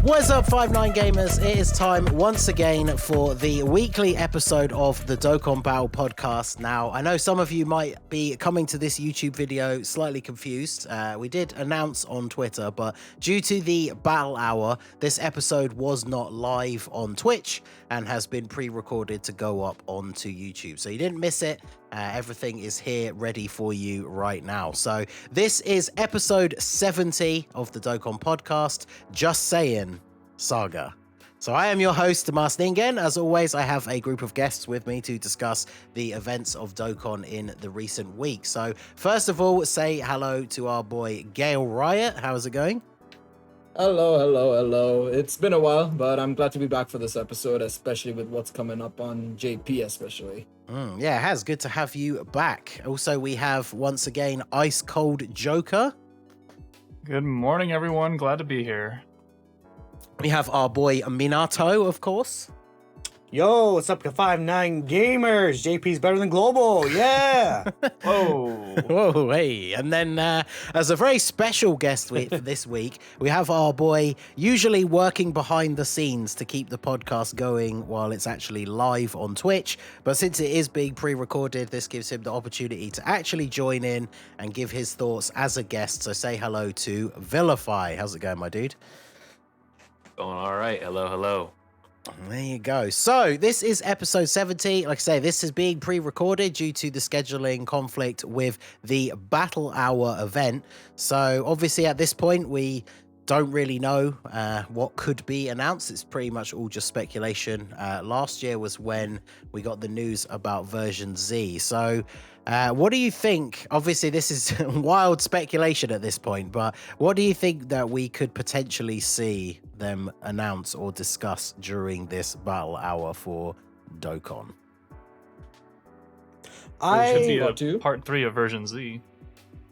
What's up, 59 gamers? It is time once again for the weekly episode of the Dokkan Battle podcast. Now, I know some of you might be coming to this YouTube video slightly confused. We did announce on Twitter, but due to the battle hour, this episode was not live on Twitch and has been pre-recorded to go up onto YouTube. So you didn't miss it. Everything is here ready for you right now. So this is episode 70 of the Dokkan podcast, Just Saiyan Saga. So I am your host, Masked Ningen. As always, I have a group of guests with me to discuss the events of Dokkan in the recent week. So first of all, say hello to our boy Galeriot. How's it going? Hello. It's been a while, but I'm glad to be back for this episode, especially with what's coming up on JP especially. Yeah, it has. Good to have you back. Also, we have, once again, IceColdJoker. Good morning, everyone. Glad to be here. We have our boy Minato, of course. Yo, what's up to 59 gamers? JP's better than global, yeah! Whoa. Whoa, hey. And then as a very special guest for this week, we have our boy usually working behind the scenes to keep the podcast going while it's actually live on Twitch. But since it is being pre-recorded, this gives him the opportunity to actually join in and give his thoughts as a guest. So say hello to Villuhfy. How's it going, my dude? Going all right. Hello. There you go. So this is episode 70. Like I say, this is being pre-recorded due to the scheduling conflict with the Battle Hour event. So obviously at this point, we don't really know what could be announced. It's pretty much all just speculation. Last year was when we got the news about version Z. So what do you think? Obviously, this is wild speculation at this point, but what do you think that we could potentially see them announce or discuss during this battle hour for Dokkan? Should be Part two? part 3 of version Z.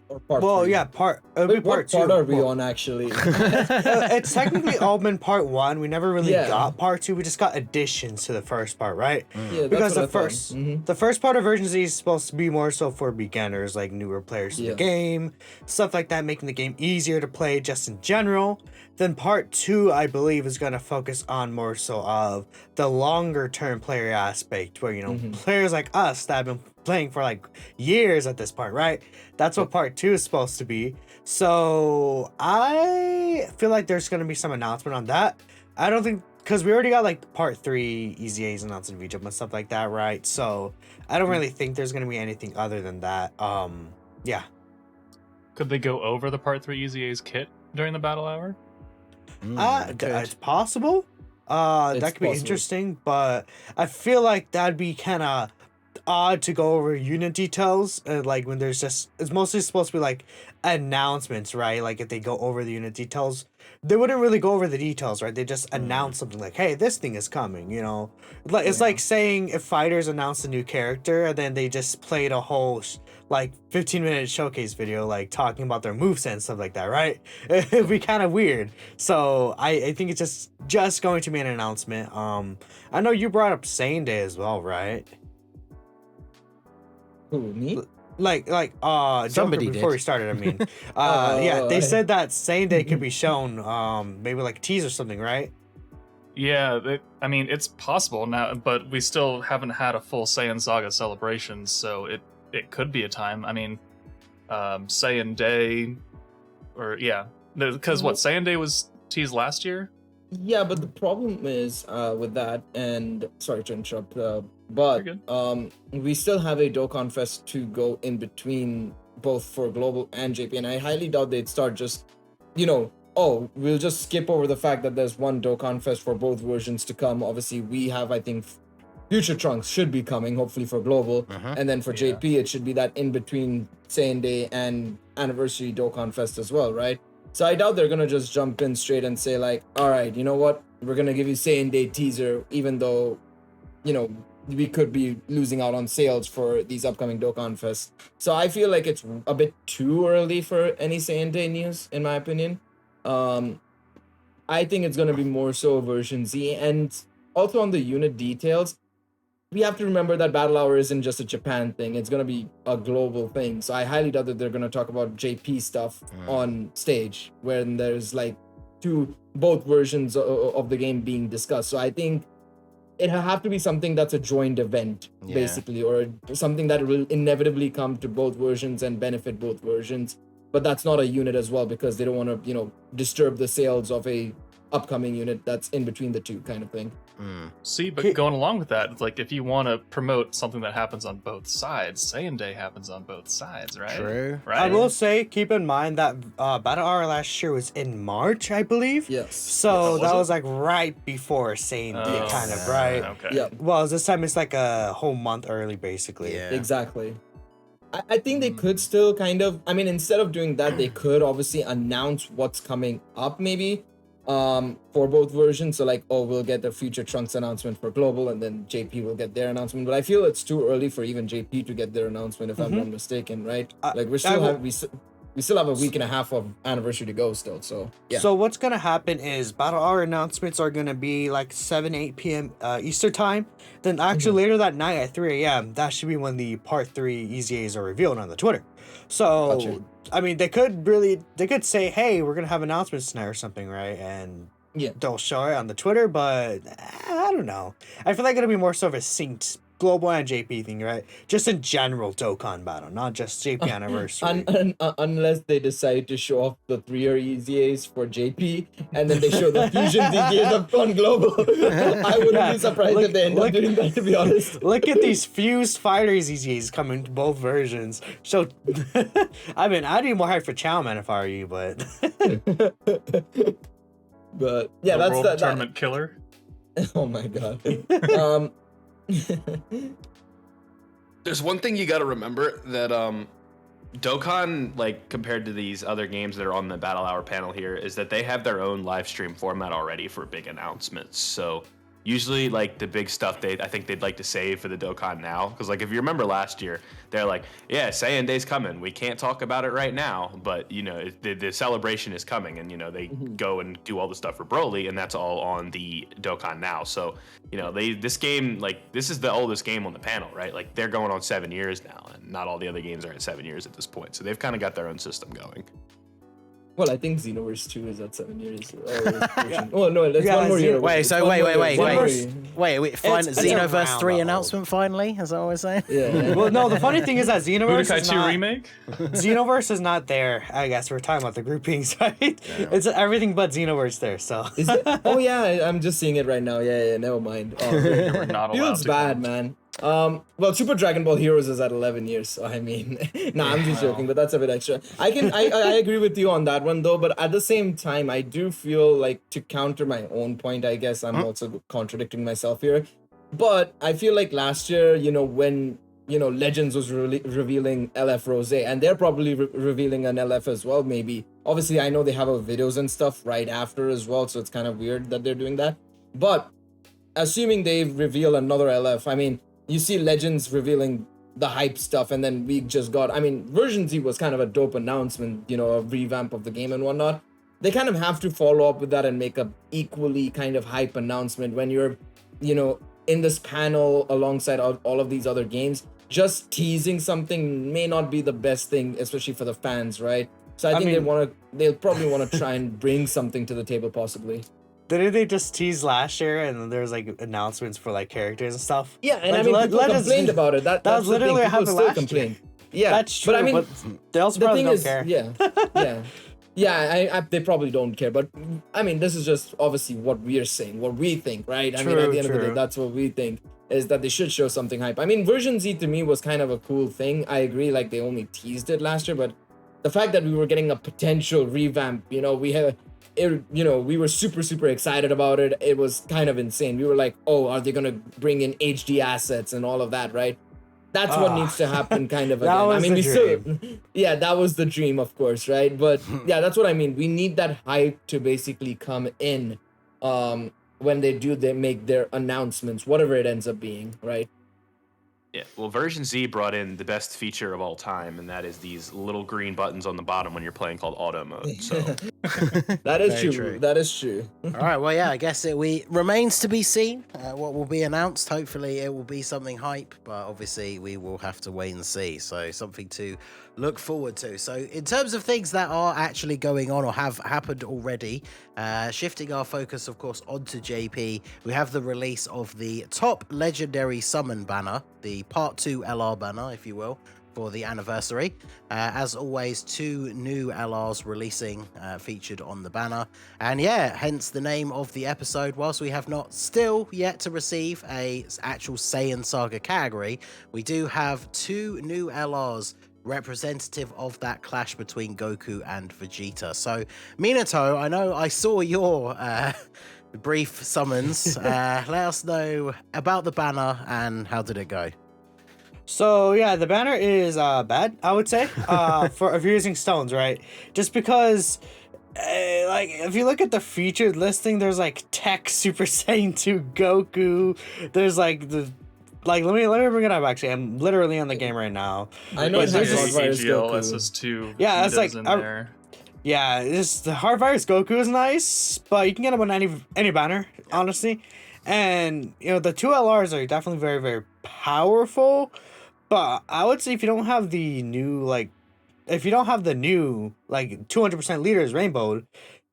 Or part Well, three? yeah, it'll be Wait, part what two. part are we Well, on actually? it's technically all been part one. We never really Yeah. got part two. We just got additions to the first part, right? Yeah, that's Because what I thought. the first part of version Z is supposed to be more so for beginners, like newer players in Yeah. the game, stuff like that, making the game easier to play just in general. Then part two, I believe, is going to focus on more so of the longer term player aspect, where, you know, players like us that have been playing for like years at this point, right? That's what part two is supposed to be. So I feel like there's going to be some announcement on that. I don't think, because we already got like part 3 EZAs announced in VJUMP and stuff like that, right? So I don't really think there's going to be anything other than that. Yeah. Could they go over the part 3 EZA's kit during the battle hour? It's possible. That could be possible. interesting, but I feel like that'd be kind of odd to go over unit details, like when there's just, it's mostly supposed to be like announcements, right? Like if they go over the unit details, they wouldn't really go over the details, right? They just announce something like, hey, this thing is coming, you know? Like it's like saying if fighters announce a new character and then they just played a whole like 15-minute showcase video like talking about their moveset and stuff like that, right? It'd be kind of weird. So I think it's just going to be an announcement. I know you brought up Saiyan Day as well, right? Who, me? Like Somebody Joker before did. we started, I mean. Yeah, they said that Saiyan Day could be shown, maybe like a tease or something, right? Yeah, I mean, it's possible now, but we still haven't had a full Saiyan Saga celebration, so it could be a time. I mean, Saiyan Day, or yeah, because what, Saiyan Day was teased last year? Yeah, but the problem is with that, and sorry to interrupt, You're but good. we still have a Dokkan Fest to go in between, both for global and JP, and I highly doubt they'd start just, we'll just skip over the fact that there's one Dokkan Fest for both versions to come. Obviously, we have, I think, Future Trunks should be coming, hopefully for global, and then for JP, it should be that in between Saiyan Day and Anniversary Dokkan Fest as well, right? So I doubt they're gonna just jump in straight and say like, all right, you know what? We're gonna give you Saiyan Day teaser, even though, we could be losing out on sales for these upcoming Dokkan Fest. So I feel like it's a bit too early for any Saiyan Day news, in my opinion. I think it's gonna be more so version Z, and also on the unit details, we have to remember that Battle Hour isn't just a Japan thing. It's going to be a global thing. So I highly doubt that they're going to talk about JP stuff on stage when there's like to both versions of the game being discussed. So I think it'll have to be something that's a joint event, basically, or something that will inevitably come to both versions and benefit both versions. But that's not a unit as well, because they don't want to, disturb the sales of a upcoming unit that's in between the two, kind of thing. See, but going along with that, like if you want to promote something that happens on both sides, Saiyan Day happens on both sides, right? True. Right. I will say, keep in mind that Battle Hour last year was in March, I believe. Yes. So Was that it? was like right before Saiyan Day, kind of, right? Okay. Yeah. Well, this time it's like a whole month early, basically. Yeah. Exactly. I think they could still kind of, instead of doing that, they could obviously announce what's coming up, maybe, for both versions. So like, we'll get the future Trunks announcement for global, and then JP will get their announcement. But I feel it's too early for even JP to get their announcement, if I'm not mistaken, right? Like we still have a week and a half of anniversary to go still. So yeah. So what's gonna happen is Battle Hour announcements are gonna be like 8 p.m. Eastern time. Then actually later that night at 3 a.m. that should be when the Part 3 EZAs are revealed on the Twitter. So Gotcha. They could say, hey, we're gonna have announcements tonight or something, right? And they'll show it on the Twitter, but I don't know. I feel like it'll be more so of a synced global and JP thing, right? Just in general Dokkan battle, not just JP anniversary. Unless they decide to show off the 3-year EZAs for JP, and then they show the fusion EZAs on global. I wouldn't be surprised if they end up doing that, to be honest. Look at these fused fighters EZAs coming to both versions. So, I'd be more hyped for Chow Man if I were you, but... But yeah, The that's World Tournament killer. Oh my god. There's one thing you got to remember that Dokkan, like compared to these other games that are on the Battle Hour panel here, is that they have their own live stream format already for big announcements. So usually, like the big stuff, I think they'd like to save for the Dokkan now, because like if you remember last year, they're like, yeah, Saiyan Day's coming. We can't talk about it right now, but the celebration is coming, and they go and do all the stuff for Broly, and that's all on the Dokkan now. So this game, like this is the oldest game on the panel, right? Like they're going on 7 years now, and not all the other games are at 7 years at this point. So they've kind of got their own system going. Well, I think Xenoverse 2 is at 7 years. Oh no, that's one more year. Wait, so wait. Fine, It's Xenoverse around 3 the announcement finally? Is that what we're saying? Yeah. Well, no, the funny thing is that Xenoverse Budokai is 2 not... remake? Xenoverse is not there. I guess we're talking about the groupings, right? It's everything but Xenoverse there, so... Is it? Oh yeah, I'm just seeing it right now. Yeah, never mind. We're not allowed Feels to bad, count. man. Well, Super Dragon Ball Heroes is at 11 years, so I'm just joking, but that's a bit extra. I agree with you on that one though, but at the same time, I do feel like, to counter my own point, I guess I'm also contradicting myself here, but I feel like last year, when Legends was revealing LF Rose, and they're probably revealing an LF as well, maybe. Obviously, I know they have videos and stuff right after as well, so it's kind of weird that they're doing that, but assuming they reveal another LF, you see Legends revealing the hype stuff, and then we just got, Version Z was kind of a dope announcement, a revamp of the game and whatnot. They kind of have to follow up with that and make a equally kind of hype announcement when you're, in this panel alongside all of these other games. Just teasing something may not be the best thing, especially for the fans, right? So I think they'll probably want to try and bring something to the table, possibly. Didn't they just tease last year, and then there was like announcements for like characters and stuff? Yeah, and people complained about it. That's was literally the thing. what happened People still last complain. Yeah, That's true, but they also the probably thing don't is, care. yeah. They probably don't care, but this is just obviously what we're saying, what we think, right? At the end of the day, that's what we think, is that they should show something hype. Version Z to me was kind of a cool thing. I agree, like they only teased it last year, but the fact that we were getting a potential revamp, we were super excited about it. It was kind of insane. We were like, oh, are they gonna bring in HD assets and all of that, right? That's what needs to happen, kind of. That again. was the dream. That was the dream, of course, right? But yeah, that's what I mean. We need that hype to basically come in, when they make their announcements, whatever it ends up being, right? Yeah, well, Version Z brought in the best feature of all time, and that is these little green buttons on the bottom when you're playing, called auto mode. So That is Very true. true. That is true. All right, well, yeah, I guess it remains to be seen what will be announced. Hopefully, it will be something hype, but obviously, we will have to wait and see. So, something to look forward to. So, in terms of things that are actually going on or have happened already, shifting our focus, of course, onto JP, we have the release of the top legendary summon banner, the Part 2 LR banner, if you will, for the anniversary. As always, 2 new LRs releasing featured on the banner. And yeah, hence the name of the episode. Whilst we have not still yet to receive a actual Saiyan Saga category, we do have 2 new LRs representative of that clash between Goku and Vegeta. So, Minato, I know I saw your brief summons. Let us know about the banner and how did it go? So yeah, the banner is bad, I would say, for if you're using stones, right? Just because, like, if you look at the featured listing, there's like Tech Super Saiyan 2 Goku. There's like let me bring it up. Actually, I'm literally on the game right now. I know But it's there's hard just- virus AGL Goku. SS2. Yeah, it's like- in there. Yeah, the hard virus Goku is nice, but you can get him on any banner, honestly. And you know the 2 LRs are definitely very, very powerful. But I would say if you don't have the new 200% leaders rainbowed,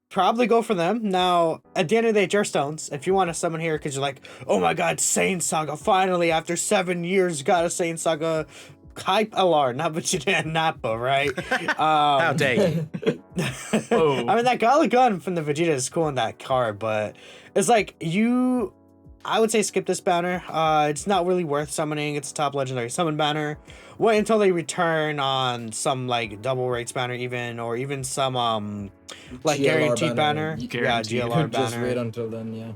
probably go for them. Now, at the end of the day, it's your stones. If you want to summon here because you're like, oh my god, Saiyan Saga, finally, after 7 years, got a Saiyan Saga hype LR, not Vegeta and Nappa, right? How dare you? Oh. I mean, that Gala gun from the Vegeta is cool in that card, but it's like I would say skip this banner. It's not really worth summoning. It's a top legendary summon banner. Wait until they return on some like double rates banner or even some like GLR guaranteed banner. banner. Guaranteed. Yeah, You GLR could just wait banner. until then, yeah.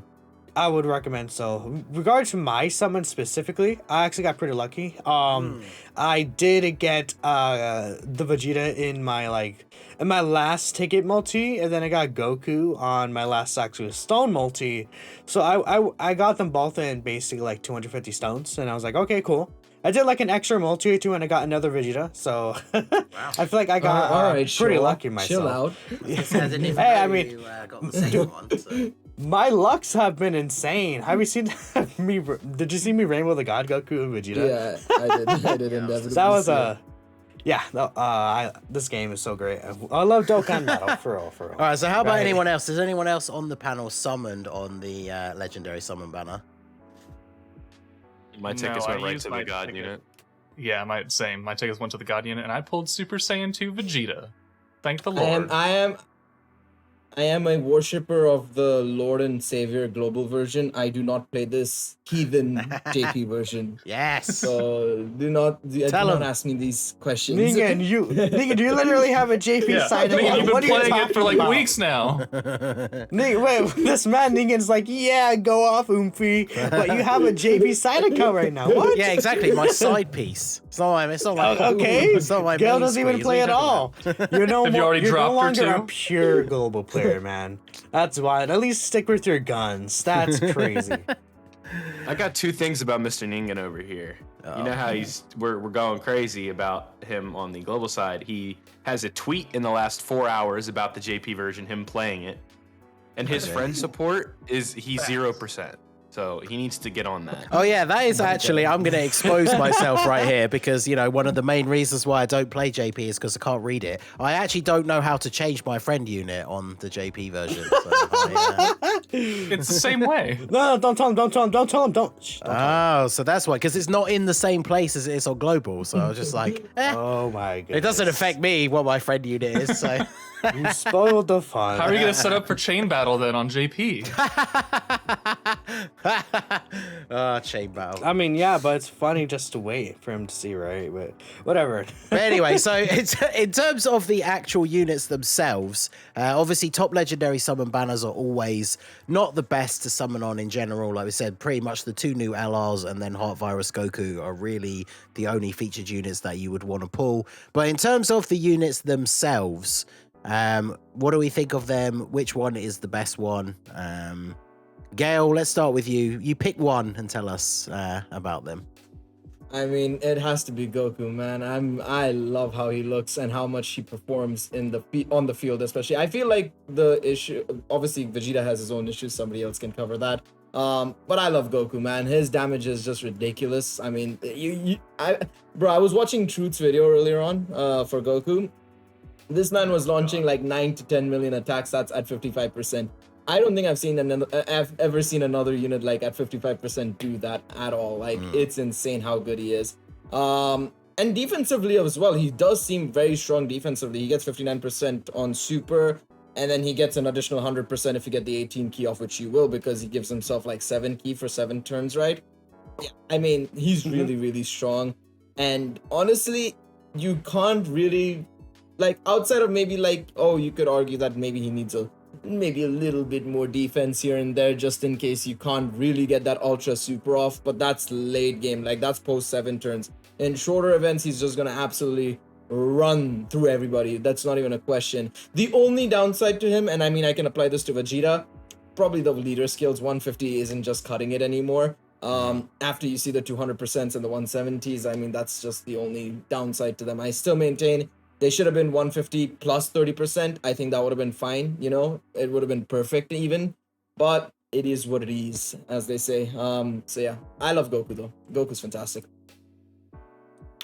I would recommend so. Regards to my summon specifically, I actually got pretty lucky. I did get the Vegeta in my last ticket multi, and then I got Goku on my last actual stone multi. So I got them both in basically like 250 stones, and I was like, okay, cool. I did like an extra multi too, and I got another Vegeta. So I feel like I got all right, pretty chill lucky out, myself. chill out. Hey, I mean, you got the same one. So. My lucks have been insane. Have you seen me? Did you see me rainbow the God Goku and Vegeta? Yeah, I did. I did inevitably. That was see it. this game is so great. I love Dokkan Battle for real. All right, so how about Right. anyone else? Is anyone else on the panel summoned on the legendary summon banner? My No, tickets I went right used to my the God ticket. unit. Yeah, same. My tickets went to the God unit, and I pulled Super Saiyan 2 Vegeta. Thank the I Lord. am a worshipper of the Lord and Savior global version. I do not play this heathen JP version. Yes. So do not Tell him. ask me these questions. Ningen, do you literally have a JP Yeah, side? I mean, you've been What are you playing it for talking like about? weeks now. Wait, this man Ningen's like, yeah, go off, Oomphy, but you have a JP side account right now. What? Yeah, exactly. My side piece. It's not like Okay, It's not my Gale main doesn't even squeeze. play What at are you all. You're no Have you more. already You're no dropped her longer a too? pure global player, man. That's why. At least stick with your guns. That's crazy. I got 2 things about Mr. Ningen over here. You know how we're going crazy about him on the global side. He has a tweet in the last 4 hours about the JP version, him playing it, and his friend support he's 0%. So he needs to get on that. Oh yeah, that is actually, I'm going to expose myself right here because, you know, one of the main reasons why I don't play JP is because I can't read it. I actually don't know how to change my friend unit on the JP version. So It's the same way. No, don't tell him. Don't tell him. Don't tell him. Don't. Shh, don't tell him. Oh, so that's why, because it's not in the same place as it is on global. So I was just like, Oh my god. it doesn't affect me what my friend unit is. So You spoiled the fun. How are you gonna set up for chain battle then on JP? chain battle. I mean, yeah, but it's funny just to wait for him to see, right? But whatever. But anyway, so it's, in terms of the actual units themselves, obviously top legendary summon banners are always not the best to summon on in general. Like we said, pretty much the 2 new LRs and then Heart Virus Goku are really the only featured units that you would want to pull. But in terms of the units themselves, what do we think of them? Which one is the best one? Gale, let's start with you. You pick one and tell us about them. I mean, it has to be Goku, man. I love how he looks and how much he performs on the field, especially. I feel like the issue, obviously, Vegeta has his own issues. Somebody else can cover that. But I love Goku, man. His damage is just ridiculous. I mean, I was watching Truth's video earlier on, for Goku. This man was launching like 9 to 10 million attack stats at 55%. I don't think I've ever seen another unit like at 55% do that at all. Like it's insane how good he is. And defensively as well, he does seem very strong defensively. He gets 59% on super, and then he gets an additional 100% if you get the 18 key off, which you will, because he gives himself like 7 key for 7 turns, right? Yeah, I mean, he's really, really strong. And honestly, you can't really, like, outside of maybe like, oh, you could argue that maybe he needs maybe a little bit more defense here and there, just in case you can't really get that ultra super off, but that's late game, like that's post 7 turns. In shorter events, he's just gonna absolutely run through everybody. That's not even a question. The only downside to him, and I mean I can apply this to Vegeta, probably the leader skills. 150 isn't just cutting it anymore. After you see the 200% and the 170s, I mean that's just the only downside to them. I still maintain they should have been 150 plus 30%. I think that would have been fine, you know? It would have been perfect even. But it is what it is, as they say. So yeah, I love Goku though. Goku's fantastic.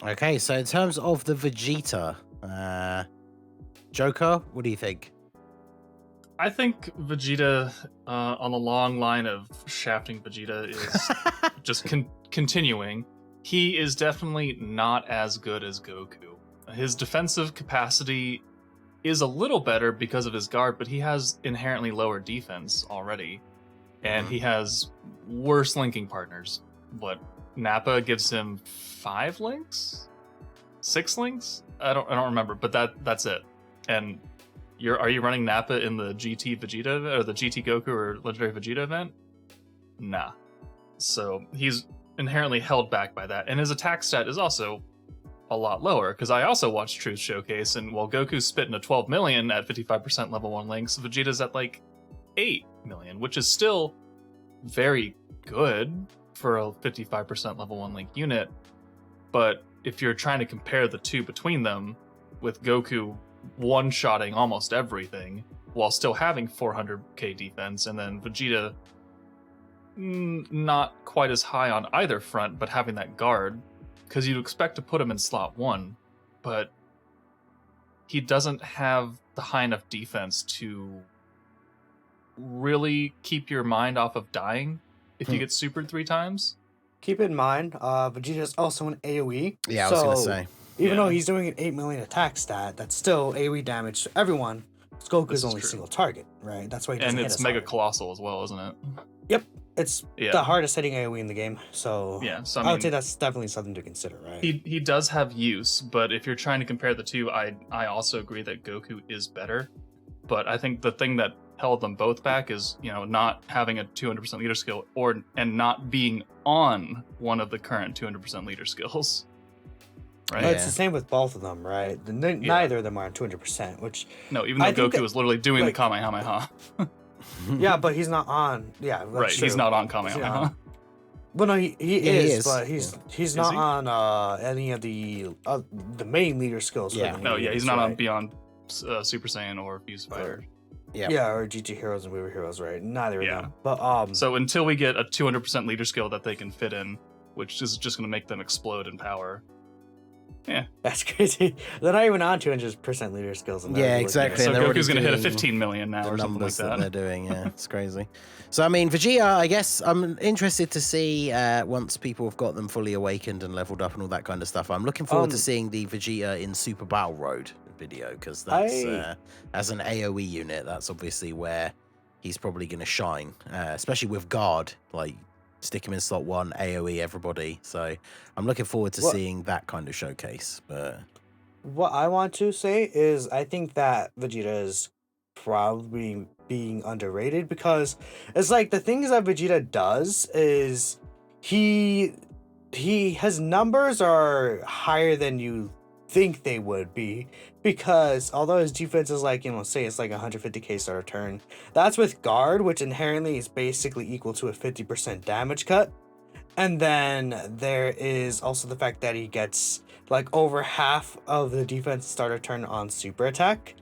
Okay, so in terms of the Vegeta, Joker, what do you think? I think Vegeta, on the long line of shafting Vegeta, is just continuing. He is definitely not as good as Goku. His defensive capacity is a little better because of his guard, but he has inherently lower defense already. And he has worse linking partners. What, Nappa gives him 5 links? 6 links? I don't remember, but that's it. And are you running Nappa in the GT Vegeta or the GT Goku or Legendary Vegeta event? Nah. So he's inherently held back by that. And his attack stat is also a lot lower, because I also watched Truth Showcase, and while Goku's spitting a 12 million at 55% level 1 links, Vegeta's at like 8 million, which is still very good for a 55% level 1 link unit. But if you're trying to compare the two between them, with Goku one-shotting almost everything while still having 400k defense, and then Vegeta not quite as high on either front, but having that guard, because you'd expect to put him in slot 1, but he doesn't have the high enough defense to really keep your mind off of dying if you get supered 3 times. Keep in mind, Vegeta's also an AoE. Yeah, I was going to say. Even though he's doing an 8 million attack stat, that's still AoE damage to everyone. Goku's only true. single target, right? That's why he doesn't And hit it's us mega hard. colossal as well, isn't it? Yep. It's the hardest hitting AoE in the game, so Yeah, so I would say that's definitely something to consider, right? He does have use, but if you're trying to compare the two, I also agree that Goku is better. But I think the thing that held them both back is, you know, not having a 200% leader skill and not being on one of the current 200% leader skills. Right? It's the same with both of them, right? Neither of them are on 200%, which No, even though Goku was literally doing the Kamehameha. yeah, but he's not on. Yeah, that's Right, true. he's not on Kamehameha. Well, no, he is, but he's not he? on any of the main leader skills. Yeah. No, yeah, he's not on Beyond Super Saiyan or Fuse Fighter. Yeah, or GT Heroes and Weaver Heroes, right? Neither of them. But so until we get a 200% leader skill that they can fit in, which is just going to make them explode in power. Yeah, that's crazy. They're not even on 200% leader skills. Yeah, exactly. So They're Goku's going to hit a doing 15 million now the or something like numbers that. They're doing, yeah, it's crazy. So, I mean, Vegeta, I guess I'm interested to see once people have got them fully awakened and leveled up and all that kind of stuff. I'm looking forward to seeing the Vegeta in Super Battle Road video, because that's as an AoE unit, that's obviously where he's probably going to shine, especially with guard. Like, stick him in slot 1, AoE everybody. So I'm looking forward to seeing that kind of showcase. But what I want to say is I think that Vegeta is probably being underrated, because it's like the things that Vegeta does is his numbers are higher than you think they would be, because although his defense is like, you know, say it's like 150k star turn, that's with guard, which inherently is basically equal to a 50% damage cut. And then there is also the fact that he gets like over half of the defense starter turn on super attack.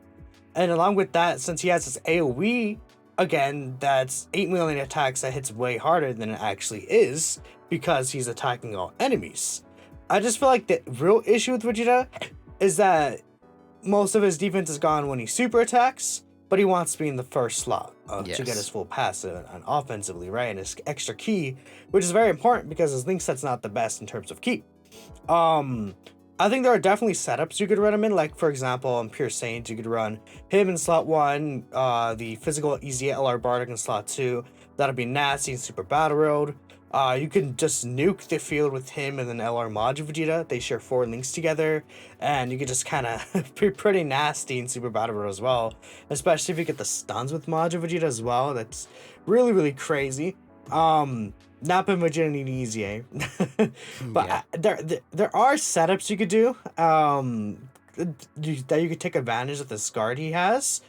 And along with that, since he has this AoE, again, that's 8 million attacks that hits way harder than it actually is because he's attacking all enemies. I just feel like the real issue with Vegeta is that most of his defense is gone when he super attacks, but he wants to be in the first slot to get his full passive and offensively, right? And his extra key, which is very important because his link set's not the best in terms of key. I think there are definitely setups you could run him in. Like, for example, on Pure Saiyans, you could run him in slot 1, the physical easy LR Bardock in slot 2. That'll be nasty in Super Battle Road. You can just nuke the field with him and then LR Maju Vegeta. They share 4 links together, and you could just kind of be pretty nasty in Super Battle Road as well. Especially if you get the stuns with Maju Vegeta as well. That's really, really crazy. Nappa and Vegeta need easy, eh? But there are setups you could do that you could take advantage of this guard he has,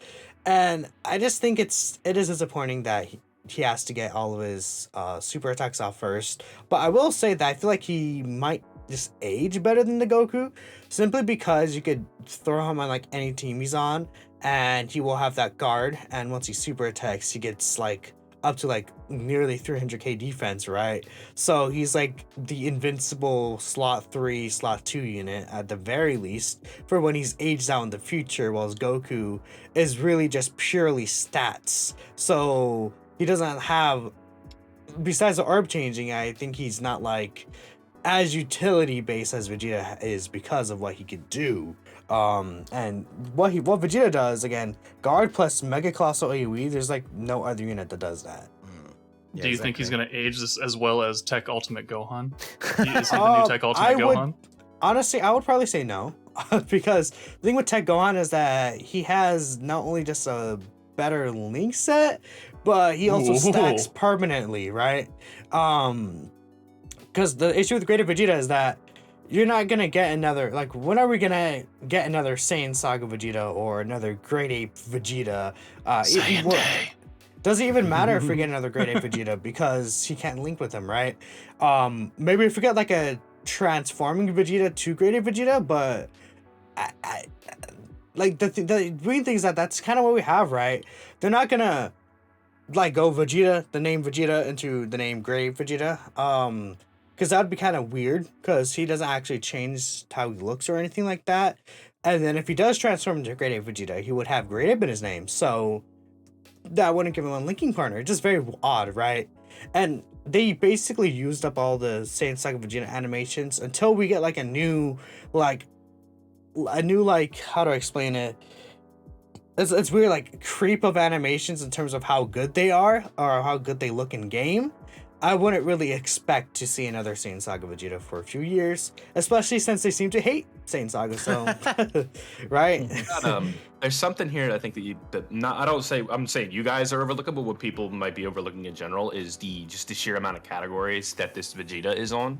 and I just think it is disappointing that he has to get all of his super attacks off first. But I will say that I feel like he might just age better than the Goku, simply because you could throw him on like any team he's on, and he will have that guard, and once he super attacks, he gets like up to like nearly 300k defense, right? So he's like the invincible slot 3, slot 2 unit at the very least for when he's aged out in the future, while Goku is really just purely stats. So he doesn't have, besides the orb changing, I think he's not like as utility based as Vegeta is because of what he could do. And what Vegeta does, again, guard plus Mega Colossal AoE, there's like no other unit that does that. Yeah, Do you think he's going to age this as well as Tech Ultimate Gohan? Is he Uh, the new Tech Ultimate Gohan? Honestly, I would probably say no. Because the thing with Tech Gohan is that he has not only just a better link set, but he also stacks permanently, right? Because the issue with Greater Vegeta is that you're not gonna get another, like, when are we gonna get another Saiyan Saga Vegeta or another Great Ape Vegeta? Doesn't even matter if we get another Great Ape Vegeta because he can't link with him, right? Maybe if we get like a transforming Vegeta to Great Ape Vegeta, but I like the weird thing is that that's kind of what we have, right? They're not gonna like go Vegeta, the name Vegeta, into the name Great Ape Vegeta. Because that would be kind of weird, because he doesn't actually change how he looks or anything like that. And then if he does transform into Great Ape Vegeta, he would have Great Ape in his name. So that wouldn't give him a linking partner. It's just very odd, right? And they basically used up all the Saiyan Saga Vegeta animations until we get like a new, how do I explain it? It's weird, like creep of animations in terms of how good they are or how good they look in game. I wouldn't really expect to see another Saiyan Saga Vegeta for a few years, especially since they seem to hate Saiyan Saga. So, right? There's something here I think I'm saying you guys are overlooking, but what people might be overlooking in general is the sheer amount of categories that this Vegeta is on.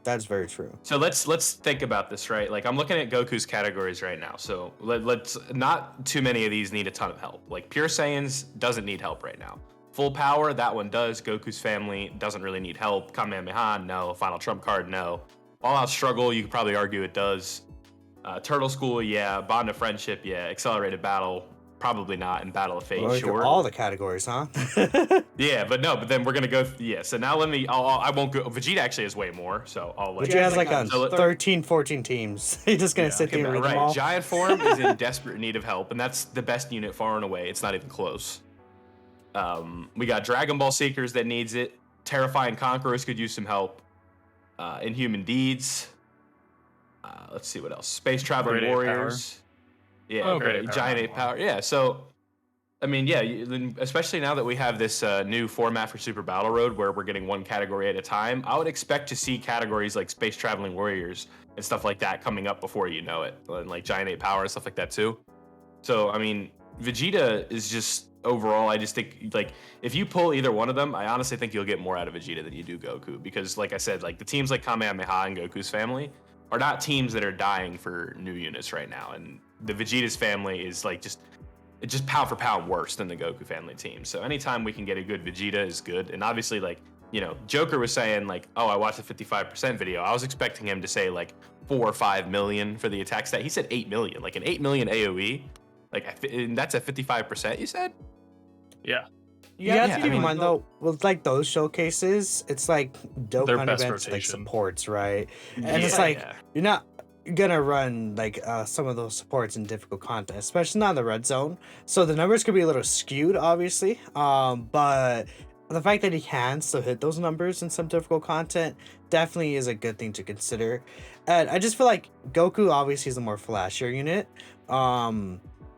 That's very true. So let's think about this, right? Like, I'm looking at Goku's categories right now. So let's not too many of these need a ton of help. Like Pure Saiyans doesn't need help right now. Full Power, that one does. Goku's family doesn't really need help. Kamehameha, no. Final Trump Card, no. All Out Struggle, you could probably argue it does. Turtle School, yeah. Bond of Friendship, yeah. Accelerated Battle, probably not. And Battle of Fate, sure. All the categories, huh? Yeah, but then we're gonna go. So now I won't go. Vegeta actually has way more, so I'll let. Vegeta has like 13, 14 teams. He's just gonna sit there and read them all. Giant Form is in desperate need of help, and that's the best unit far and away. It's not even close. We got Dragon Ball Seekers that needs it. Terrifying Conquerors could use some help. Inhuman Deeds. Let's see what else. Space Traveling Warriors. Yeah, Giant Ape Power. Yeah, so, I mean, yeah, especially now that we have this new format for Super Battle Road where we're getting one category at a time, I would expect to see categories like Space Traveling Warriors and stuff like that coming up before you know it. And like Giant Ape Power and stuff like that too. So, I mean, Vegeta is just... Overall, I just think, like, if you pull either one of them, I honestly think you'll get more out of Vegeta than you do Goku. Because, like I said, like, the teams like Kamehameha and Goku's family are not teams that are dying for new units right now. And the Vegeta's family is, like, just pound for pound worse than the Goku family team. So anytime we can get a good Vegeta is good. And obviously, like, Joker was saying like, oh, I watched a 55% video. I was expecting him to say like 4 or 5 million for the attack stat. He said 8 million, like an 8 million AoE. And that's a 55%, you said? Yeah. You have to keep in mind though, with like those showcases, it's like Dokkan best events like rotation. supports, right? And it's like you're not gonna run like some of those supports in difficult content, especially not in the red zone. So the numbers could be a little skewed, obviously. But the fact that he can still hit those numbers in some difficult content definitely is a good thing to consider. And I just feel like Goku obviously is a more flashier unit.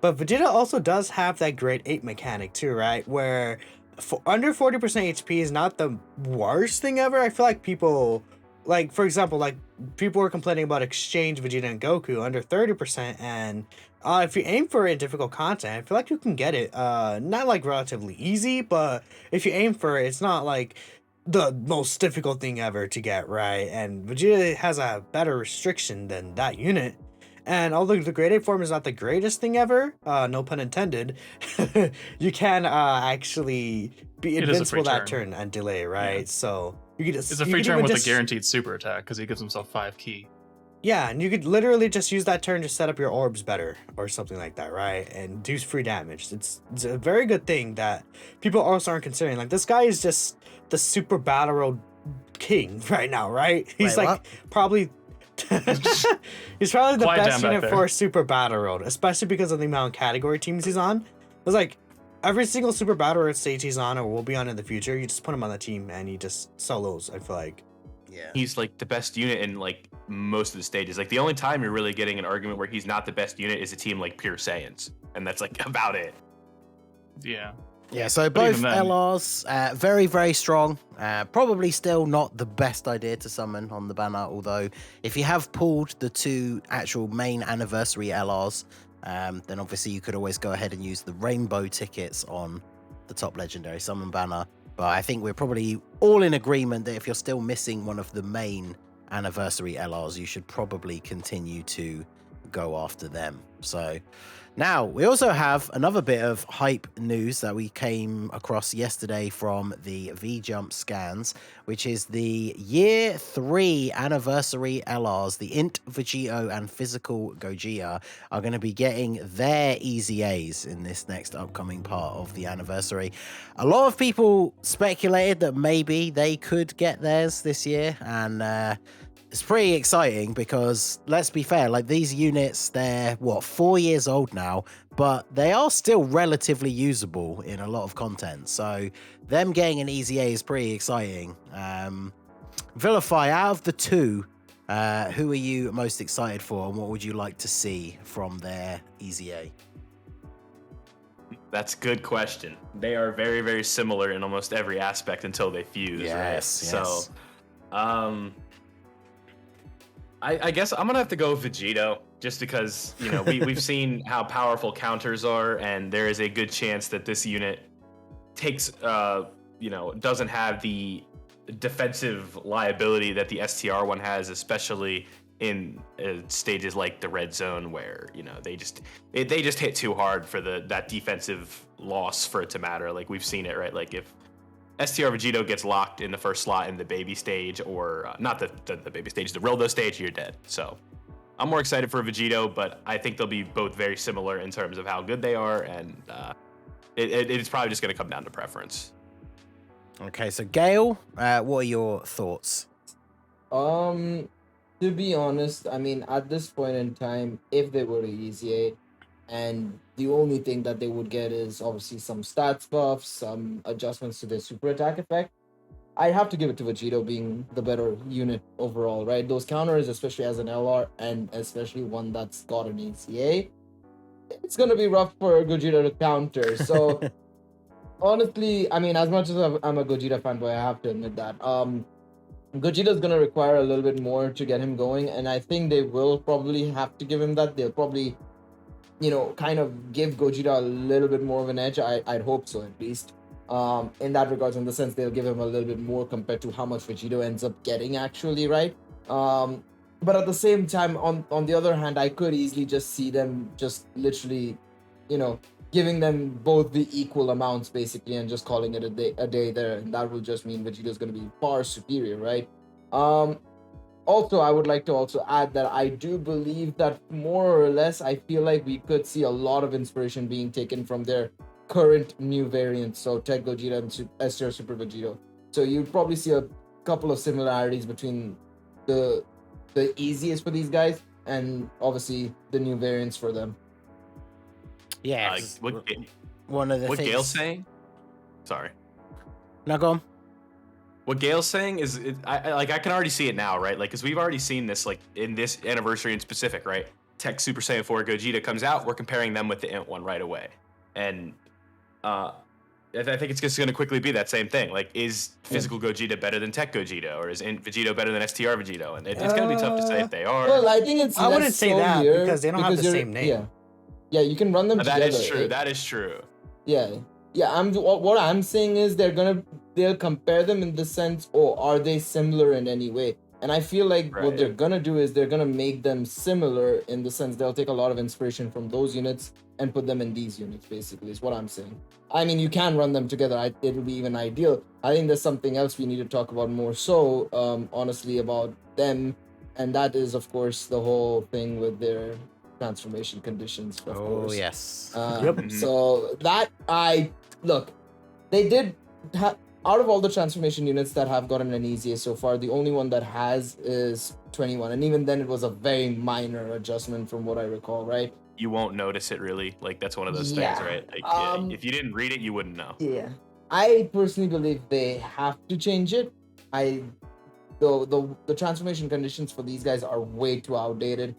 But Vegeta also does have that grade 8 mechanic too, right? Where for under 40% HP is not the worst thing ever. I feel like people, like, for example, like, people were complaining about Exchange Vegeta and Goku under 30%. And if you aim for it in difficult content, I feel like you can get it. Not like relatively easy, but if you aim for it, it's not like the most difficult thing ever to get, right? And Vegeta has a better restriction than that unit. And although the grade 8 form is not the greatest thing ever, no pun intended, you can actually be invincible that turn and delay, right? Yeah. So you could just... It's a free turn with a guaranteed super attack because he gives himself 5 ki. Yeah, and you could literally just use that turn to set up your orbs better or something like that, right? And do free damage. It's a very good thing that people also aren't considering. Like, this guy is just the super battle road king right now, right? He's Wait, like probably... he's probably the Quiet best down unit back for there. a super battle road, especially because of the amount of category teams he's on. It's like every single super battle road stage he's on or will be on in the future, you just put him on the team and he just solos, I feel like. Yeah. He's like the best unit in like most of the stages. Like the only time you're really getting an argument where he's not the best unit is a team like Pure Saiyans, and that's like about it. Yeah. Yeah, so But both even then- LRs, very, very strong. Probably still not the best idea to summon on the banner, although if you have pulled the 2 actual main anniversary LRs, then obviously you could always go ahead and use the rainbow tickets on the top legendary summon banner. But I think we're probably all in agreement that if you're still missing one of the main anniversary LRs, you should probably continue to go after them. So now we also have another bit of hype news that we came across yesterday from the V-Jump scans, which is the year 3 anniversary LRs. The Int Vegito and Physical Gogeta are going to be getting their Easy A's in this next upcoming part of the anniversary. A lot of people speculated that maybe they could get theirs this year, and it's pretty exciting because, let's be fair, like these units, they're 4 years old now, but they are still relatively usable in a lot of content. So them getting an Easy A is pretty exciting. Villuhfy, out of the 2, who are you most excited for, and what would you like to see from their Easy A? That's a good question. They are very, very similar in almost every aspect until they fuse, right? So, I guess I'm gonna have to go with Vegito, just because we've seen how powerful counters are, and there is a good chance that this unit takes doesn't have the defensive liability that the STR one has, especially in stages like the red zone where they just hit too hard for that defensive loss for it to matter. Like we've seen it, right? Like if STR Vegito gets locked in the first slot in the baby stage, or not the baby stage, the Rildo stage, you're dead. So I'm more excited for Vegito, but I think they'll be both very similar in terms of how good they are, and it's probably just going to come down to preference. Okay, so Gale, what are your thoughts? To be honest, I mean, at this point in time, if they were to EZA, and the only thing that they would get is obviously some stats buffs, some adjustments to their super attack effect, I have to give it to Vegito being the better unit overall, right? Those counters, especially as an LR, and especially one that's got an ECA, it's going to be rough for Gogeta to counter. So, honestly, I mean, as much as I'm a Gogeta fanboy, I have to admit that. Gogeta's going to require a little bit more to get him going, and I think they will probably have to give him that. They'll probably, kind of give Gogeta a little bit more of an edge. I'd hope so, at least. In that regards, in the sense they'll give him a little bit more compared to how much Vegito ends up getting, actually, right? But at the same time, on the other hand, I could easily just see them just literally, giving them both the equal amounts basically and just calling it a day there, and that will just mean Vegeta's going to be far superior, right? Also, I would like to also add that I do believe that more or less, I feel like we could see a lot of inspiration being taken from their current new variants, so Tech Gogeta and STR Super Vegito. So you'd probably see a couple of similarities between the easiest for these guys and obviously the new variants for them. Yeah. One of the what things... Gail's saying? Sorry. Now go on. What Gail's saying is, I can already see it now, right? Like, because we've already seen this, like, in this anniversary in specific, right? Tech Super Saiyan 4 Gogeta comes out, we're comparing them with the Int one right away. And I think it's just going to quickly be that same thing. Like, is physical Gogeta better than Tech Gogeta? Or is Int Vegito better than STR Vegito? And it's going to be tough to say if they are. Well, I think it's I wouldn't say that because they don't have the same name. Yeah, you can run them together. That is true. That is true. Yeah. What I'm saying is they'll compare them in the sense, are they similar in any way? And I feel like what they're gonna do is they're gonna make them similar in the sense they'll take a lot of inspiration from those units and put them in these units, basically, is what I'm saying. I mean, you can run them together. It'll be even ideal. I think there's something else we need to talk about more so, honestly, about them. And that is, of course, the whole thing with their transformation conditions, of course. Yes. So that they did out of all the transformation units that have gotten an easier so far, the only one that has is 21, and even then it was a very minor adjustment from what I recall, right? You won't notice it really. Like, that's one of those things, right? Like, if you didn't read it, you wouldn't know. Yeah, I personally believe they have to change it. The transformation conditions for these guys are way too outdated.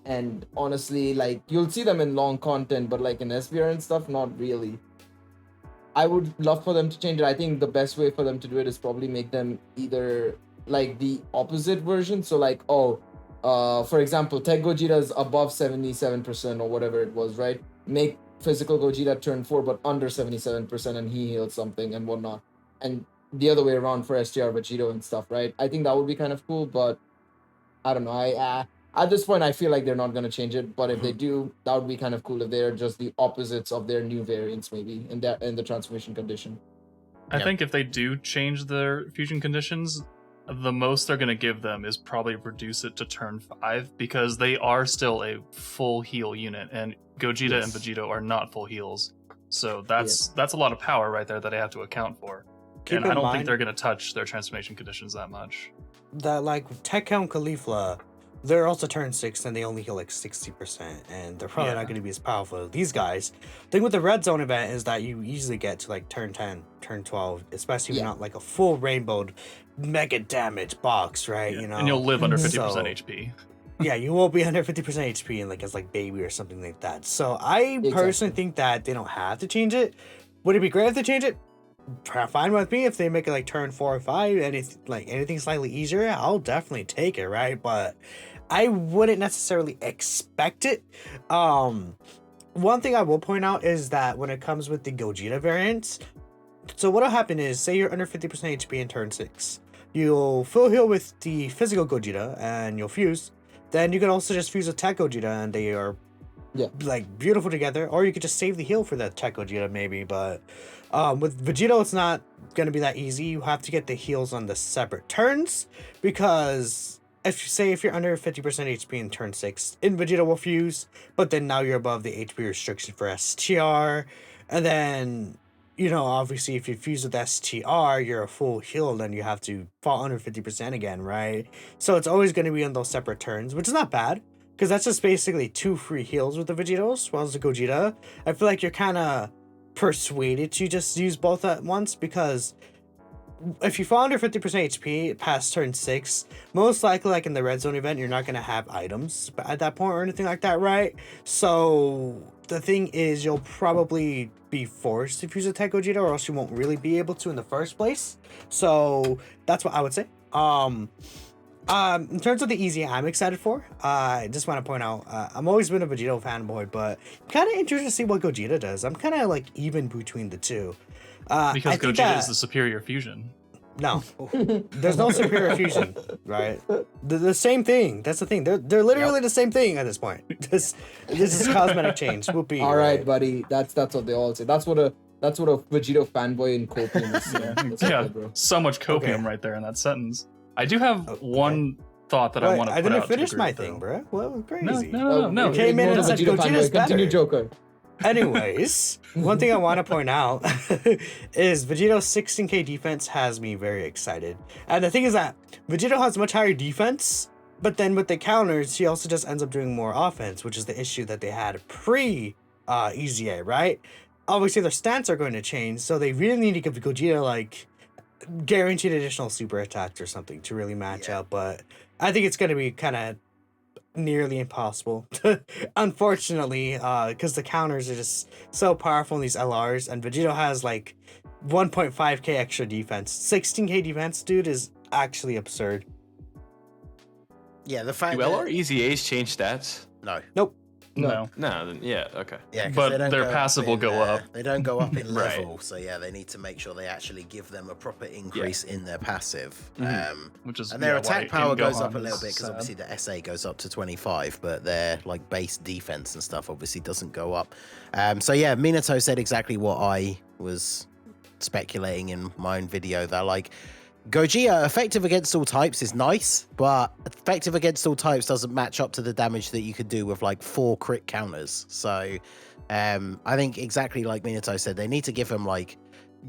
And honestly, like, you'll see them in long content, but like in SBR and stuff, not really. I would love for them to change it. I think the best way for them to do it is probably make them either like the opposite version. So like, for example, Tech Gogeta is above 77% or whatever it was, right? Make physical Gogeta turn 4, but under 77%, and he heals something and whatnot. And the other way around for STR Vegito and stuff, right? I think that would be kind of cool, but I don't know. At this point, I feel like they're not going to change it, but if they do, that would be kind of cool if they're just the opposites of their new variants, maybe, in the transformation condition. I think if they do change their fusion conditions, the most they're going to give them is probably reduce it to turn 5, because they are still a full heal unit, and Gogeta and Vegito are not full heals. So that's a lot of power right there that I have to account for. And I don't think they're going to touch their transformation conditions that much. That, like, Tech Count Caulifla, they're also turn 6 and they only heal like 60%, and they're probably not going to be as powerful as these guys. The thing with the red zone event is that you easily get to like turn 10, turn 12, especially when not like a full rainbowed mega damage box, right? You know, and you'll live under 50% HP. Yeah, you won't be under 50% HP and like as like baby or something like that. So I personally think that they don't have to change it. Would it be great if they change it? Fine with me. If they make it like turn 4 or 5, anything slightly easier, I'll definitely take it, right? But I wouldn't necessarily expect it. One thing I will point out is that when it comes with the Gogeta variants, so what'll happen is, say you're under 50% HP in turn 6, you'll full heal with the physical Gogeta and you'll fuse. Then you can also just fuse with Tech Gogeta and they are like beautiful together, or you could just save the heal for that Tech Gogeta maybe. But with Vegito, it's not gonna be that easy. You have to get the heals on the separate turns, because if you're under 50% HP in turn 6, in Vegeta will fuse, but then now you're above the HP restriction for STR, and then, you know, obviously if you fuse with STR, you're a full heal, then you have to fall under 50% again, right? So it's always going to be on those separate turns, which is not bad, because that's just basically 2 free heals with the Vegitos, while as the Gogeta, I feel like you're kind of persuaded to just use both at once, because if you fall under 50% HP past turn 6, most likely, like in the red zone event, you're not going to have items at that point or anything like that, right? So the thing is, you'll probably be forced to fuse a Tech Gogeta, or else you won't really be able to in the first place. So that's what I would say. In terms of the easy I'm excited for, I just want to point out, I'm always been a Vegito fanboy, but kind of interested to see what Gogeta does. I'm kind of like even between the two. Because Gogeta is the superior fusion. No, there's no superior fusion, right? The same thing. That's the thing. They're literally the same thing at this point. This is cosmetic change. Whoopee. All right, buddy. That's what they all say. That's what a Vegito fanboy in copium is saying. That's Yeah, okay, bro. so much copium Okay. right there in that sentence. I do have Okay. one thought that I want to I put didn't out. to finish agree my with, thing, though. bro. Well, No, crazy. no. You came in and said Vegito Gogeta's fanboy. Continue, better. Joker. Anyways, one thing I want to point out is Vegito's 16k defense has me very excited. And the thing is that Vegito has much higher defense, but then with the counters, he also just ends up doing more offense, which is the issue that they had pre EZA, right? Obviously, their stats are going to change, so they really need to give Gogeta like guaranteed additional super attacks or something to really match up. But I think it's going to be kind of nearly impossible, unfortunately, because the counters are just so powerful in these LRs, and Vegito has like 1.5k extra defense. 16k defense, dude, is actually absurd. Yeah, the fact Do LR EZAs change stats? no. Nope. No. No, then yeah, okay. Yeah, 'cause But they don't their go up passive will in, go up. They don't go up in Right. level, so yeah, they need to make sure they actually give them a proper increase in their passive. Which is And their why attack in power goes Gohan up a little is bit because sad. obviously the SA goes up to 25, but their like base defense and stuff obviously doesn't go up. So yeah, Minato said exactly what I was speculating in my own video, that like Gogeta effective against all types is nice, but effective against all types doesn't match up to the damage that you could do with like 4 crit counters. So I think exactly like Minato said, they need to give him like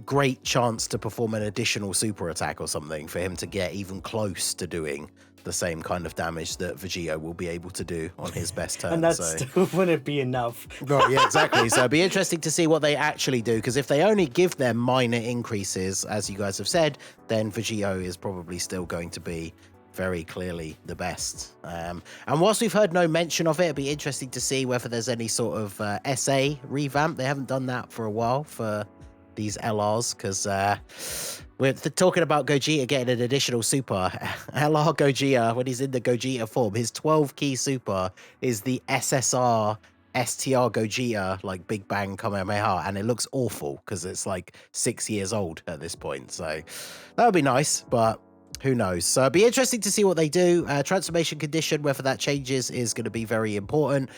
great chance to perform an additional super attack or something for him to get even close to doing the same kind of damage that Vegito will be able to do on his best turn. And that so. still wouldn't be enough. Right, yeah, exactly. So it'd be interesting to see what they actually do, because if they only give them minor increases, as you guys have said, then Vegito is probably still going to be very clearly the best. And whilst we've heard no mention of it, it'd be interesting to see whether there's any sort of SA revamp. They haven't done that for a while for these LRs, because we're talking about Gogeta getting an additional super. LR Gogeta, when he's in the Gogeta form, his 12 key super is the SSR STR Gogeta, like Big Bang Kamehameha, and it looks awful because it's like 6 years old at this point. So that would be nice, but who knows? So it'd be interesting to see what they do. Transformation condition, whether that changes, is going to be very important.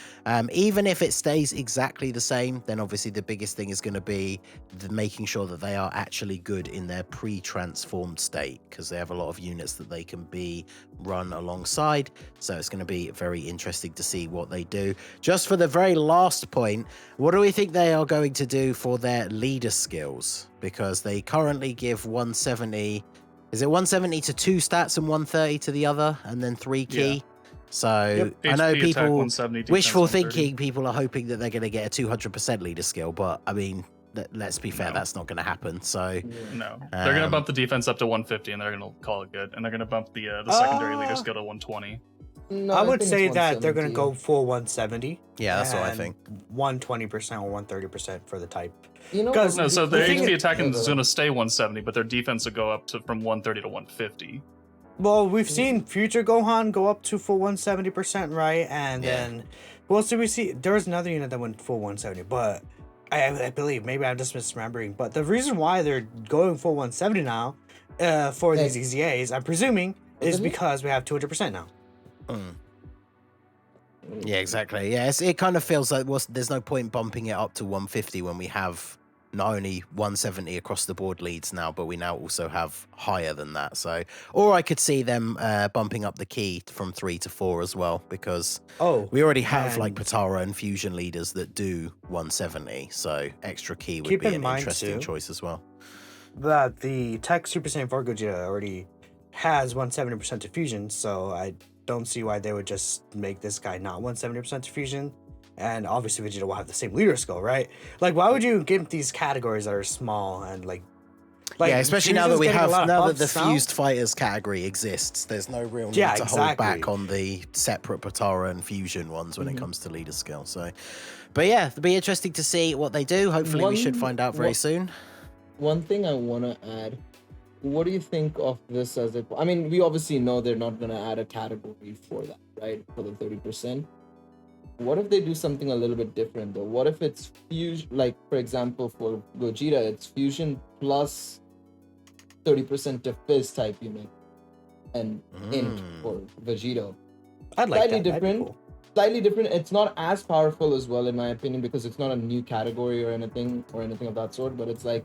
Even if it stays exactly the same, then obviously the biggest thing is going to be making sure that they are actually good in their pre-transformed state, because they have a lot of units that they can be run alongside. So it's going to be very interesting to see what they do. Just for the very last point, what do we think they are going to do for their leader skills? Because they currently give 170... Is it 170 to 2 stats and 130 to the other, and then 3 key? Yeah. So I HP know attack people 170, defense wishful 130. thinking. People are hoping that they're going to get a 200% leader skill, but I mean, let's be fair, No. that's not going to happen. So No, they're gonna Um, bump the defense up to 150, and they're gonna call it good. And they're gonna bump the secondary leader skill to 120. No, I would think say it's that they're going to 170. go full 170. yeah, that's what I and think. 120% or 130% for the type. You know, 'Cause No, so the their thing HP is- attacking is gonna stay 170, but their defense will go up to from 130 to 150. Well, we've seen future Gohan go up to full 170%, right? And Yeah. then, well, so we see there was another unit that went full 170, but I believe, maybe I'm just misremembering, but the reason why they're going full 170 now for these EZAs, I'm presuming, is Mhm. because we have 200% now. Yeah, exactly. Yeah, it kind of feels like there's no point bumping it up to 150 when we have not only 170 across the board leads now, but we now also have higher than that. So, or I could see them bumping up the key from 3 to 4 as well, because Oh, we already have like and- Patara and Fusion leaders that do 170. So extra key would Keep be in an mind, interesting too, choice as well. that the Tech Super Saiyan 4 Gogeta already has 170% to fusion, so I don't see why they would just make this guy not 170% to fusion. And obviously Vegeta will have the same leader skill, right? Like, why would you give these categories that are small and like yeah, especially now that Fusion's we getting a have lot of now that the buffs now? fused fighters category exists, there's no real need Yeah, to hold back exactly. on the separate Patara and Fusion ones when it Mhm. comes to leader skill. So, but yeah, it'll be interesting to see what they do. Hopefully, we should find out very soon. One thing I want to add, what do you think of this as it? I mean, we obviously know they're not going to add a category for that, right? For the 30%. What if they do something a little bit different though? What if it's fusion, like for example, for Gogeta, it's fusion plus 30% to Fizz type unit, and Int for Vegito. I'd like Slightly that. That'd be different. cool. Slightly different. It's not as powerful as well, in my opinion, because it's not a new category or anything of that sort. But it's like,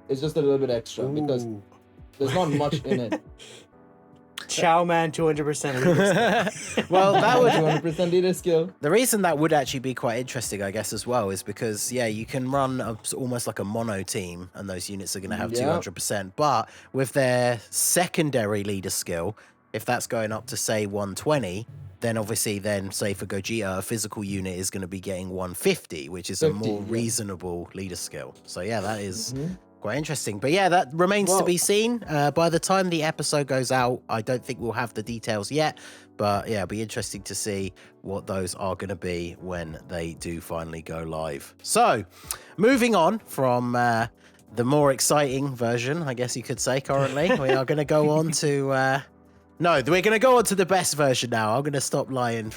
it's just a little bit extra because Ooh. there's not much in it. Chow Man 200% leader skill. Well, that would 200% leader skill. the reason that would actually be quite interesting, I guess, as well, is because you can run almost like a mono team, and those units are going to have 200%. But with their secondary leader skill, if that's going up to say 120, then obviously, say for Gogeta, a physical unit is going to be getting 150, which is a more reasonable leader skill. So that is quite interesting. But that remains to be seen. By the time the episode goes out, I don't think we'll have the details yet. But it'll be interesting to see what those are going to be when they do finally go live. So, moving on from the more exciting version, I guess you could say, currently, we are going to go on to... No, we're going to go on to the best version now. I'm going to stop lying.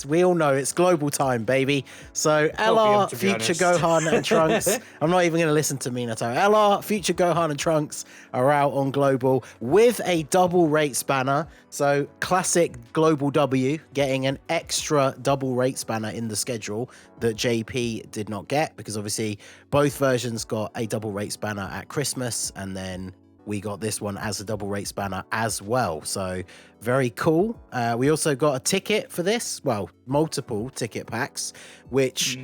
We all know it's global time, baby. So, LR, Future Gohan, and Trunks. I'm not even going to listen to Minato. LR, Future Gohan, and Trunks are out on global with a double rate spanner. So, classic global W, getting an extra double rate spanner in the schedule that JP did not get, because obviously both versions got a double rate spanner at Christmas, and then we got this one as a double rate spanner as well. So very cool. We also got a ticket for this. Well, multiple ticket packs, which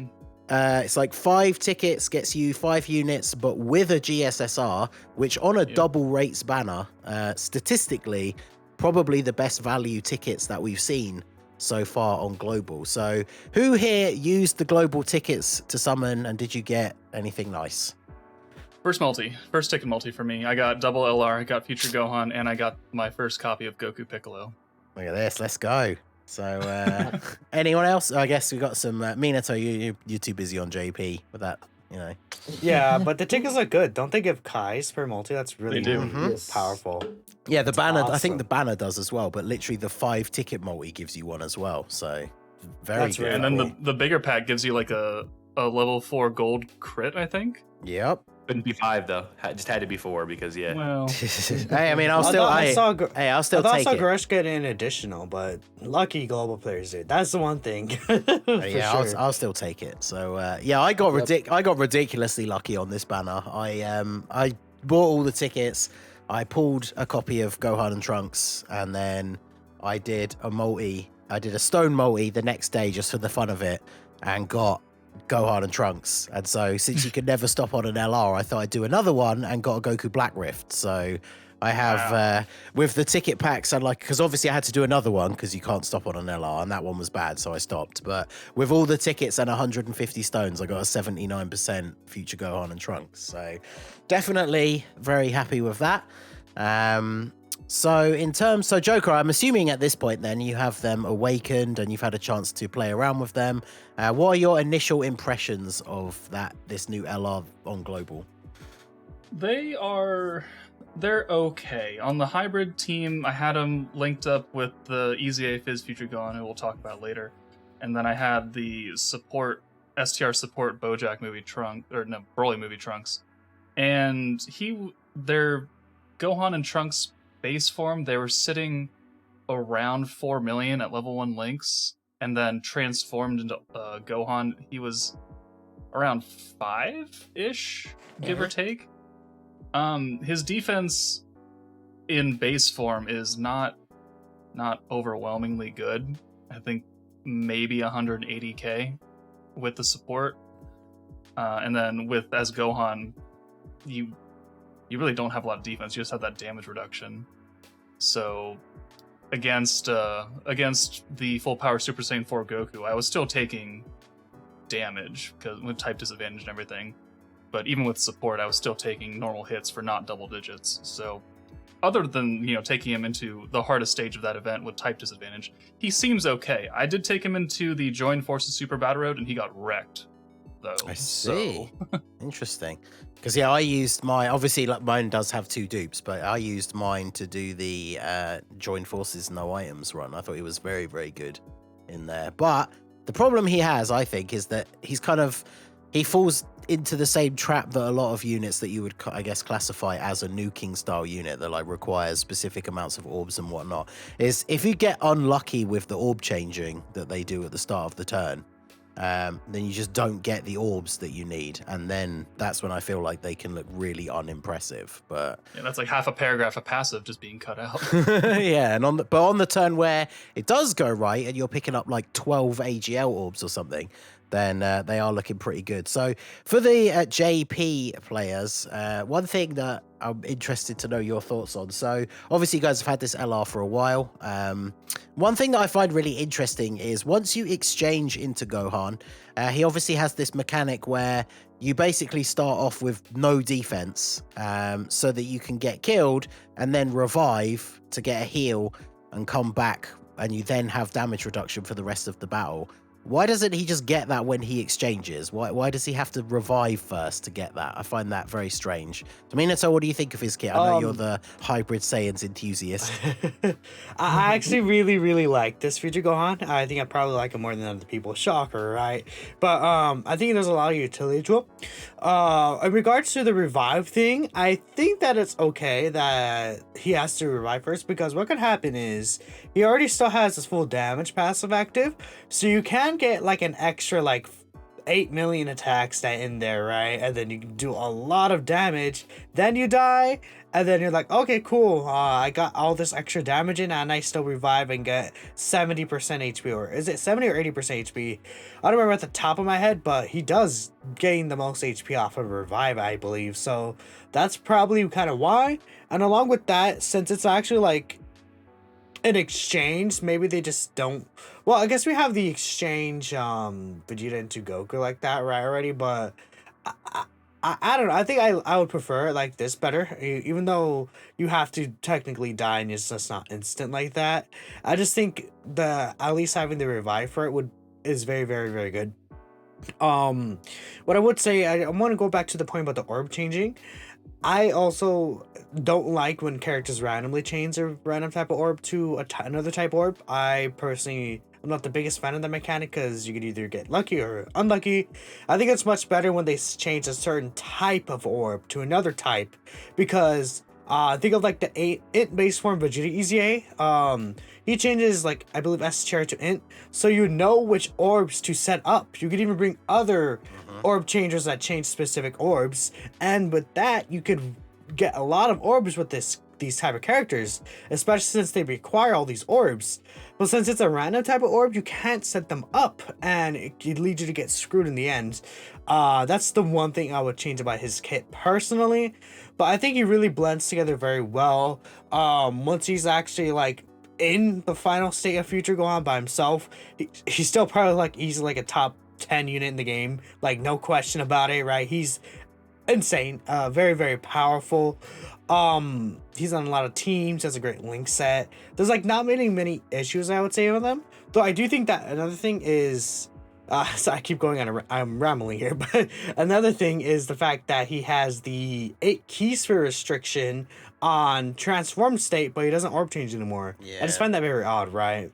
it's like 5 tickets gets you 5 units, but with a GSSR, which on a double rate spanner, statistically, probably the best value tickets that we've seen so far on global. So who here used the global tickets to summon, and did you get anything nice? First ticket multi for me. I got double LR, I got Future Gohan, and I got my first copy of Goku Piccolo. Look at this, let's go. So, anyone else? I guess we got some Minato. You're too busy on JP with that, Yeah, but the tickets are good. Don't they give Kai's per multi? That's really They do. powerful. Yeah, the banner. I think awesome. the banner does as well, but literally the 5 ticket multi gives you one as well. So, very That's good. really And then cool. the bigger pack gives you like a level 4 gold crit, I think. Yep. Couldn't be 5 though. Just had to be 4 because Well, Hey, I mean, I'll still I take saw it. Grush get an additional, but lucky global players did. That's the one thing. For Yeah, sure. I'll still take it. So I got ridiculously lucky on this banner. I bought all the tickets. I pulled a copy of Gohan and Trunks, and then I did a multi. I did a stone multi the next day just for the fun of it, and got Gohan and Trunks. And so since you could never stop on an LR, I thought I'd do another one and got a Goku Black Rift. So I have with the ticket packs, and because obviously I had to do another one because you can't stop on an LR, and that one was bad, so I stopped. But with all the tickets and 150 stones, I got a 79% Future Gohan and Trunks. So definitely very happy with that. So Joker, I'm assuming at this point then you have them awakened and you've had a chance to play around with them. What are your initial impressions of this new LR on global? they're okay. On the hybrid team, I had them linked up with the Easy A Fizz Future Gohan, who we'll talk about later. And then I had the STR support Bojack Broly movie Trunks. And their Gohan and Trunks base form, they were sitting around 4 million at level 1 links, and then transformed into Gohan, he was around 5-ish, give or take. His defense in base form is not overwhelmingly good. I think maybe 180k with the support, and then as Gohan, you really don't have a lot of defense. You just have that damage reduction. So against the full power Super Saiyan 4 Goku, I was still taking damage because with type disadvantage and everything. But even with support, I was still taking normal hits for not double digits. So other than taking him into the hardest stage of that event with type disadvantage, he seems okay. I did take him into the Join Forces Super Battle Road, and he got wrecked. I see. Interesting. Because I used obviously mine does have 2 dupes, but I used mine to do the Join Forces No Items run. I thought he was very, very good in there. But the problem he has, I think, is that he's kind of he falls into the same trap that a lot of units that you would, I guess, classify as a nuking style unit that like requires specific amounts of orbs and whatnot, is if you get unlucky with the orb changing that they do at the start of the turn, then you just don't get the orbs that you need, and then that's when I feel like they can look really unimpressive. But Yeah, that's like half a paragraph of passive just being cut out. yeah, and on the turn where it does go right and you're picking up like 12 AGL orbs or something, then they are looking pretty good. So for the JP players, one thing that I'm interested to know your thoughts on. So obviously you guys have had this LR for a while. One thing that I find really interesting is once you exchange into Gohan, he obviously has this mechanic where you basically start off with no defense, so that you can get killed and then revive to get a heal and come back, and you then have damage reduction for the rest of the battle. Why doesn't he just get that when he exchanges? Why does he have to revive first to get that? I find that very strange. So, Minato, what do you think of his kit? I know you're the hybrid Saiyans enthusiast. I actually really, really like this feature Gohan. I think I probably like it more than other people. Shocker, right? But I think there's a lot of utility to it. In regards to the revive thing, I think that it's okay that he has to revive first, because what could happen is he already still has his full damage passive active, so you can get like an extra like 8 million attacks that in there, right? And then you can do a lot of damage, then you die, and then you're like, okay, cool, I got all this extra damage in and I still revive and get 70% HP, or is it 70 or 80% HP? I don't remember at the top of my head, but he does gain the most HP off of revive, I believe. So that's probably kind of why. And along with that, since it's actually like in exchange, maybe they just don't. Well, I guess we have the exchange Vegeta into Goku like that right already, but I don't know. I think I would prefer it like this better, even though you have to technically die and it's just not instant like that. I just think at least having the revive for it is very, very, very good. What I would say, I want to go back to the point about the orb changing. I also don't like when characters randomly change a random type of orb to another type of orb. I personally am not the biggest fan of the mechanic, because you could either get lucky or unlucky. I think it's much better when they change a certain type of orb to another type, because think of like the int base form Vegeta EZA. He changes, like, I believe S tier to int, so you know which orbs to set up. You could even bring other orb changers that change specific orbs, and with that you could get a lot of orbs with these type of characters, especially since they require all these orbs. But since it's a random type of orb, you can't set them up, and it could lead you to get screwed in the end. That's the one thing I would change about his kit personally, but I think he really blends together very well. Once he's actually like in the final state of Future Gohan by himself, he's still probably like easily like a top 10 unit in the game, like no question about it, right? He's insane, very, very powerful. He's on a lot of teams, has a great link set. There's like not many issues I would say with him, though I do think that another thing is so I keep going on I'm rambling here, but another thing is the fact that he has the 8 key sphere restriction on transformed state, but he doesn't orb change anymore. Yeah. I just find that very odd, right?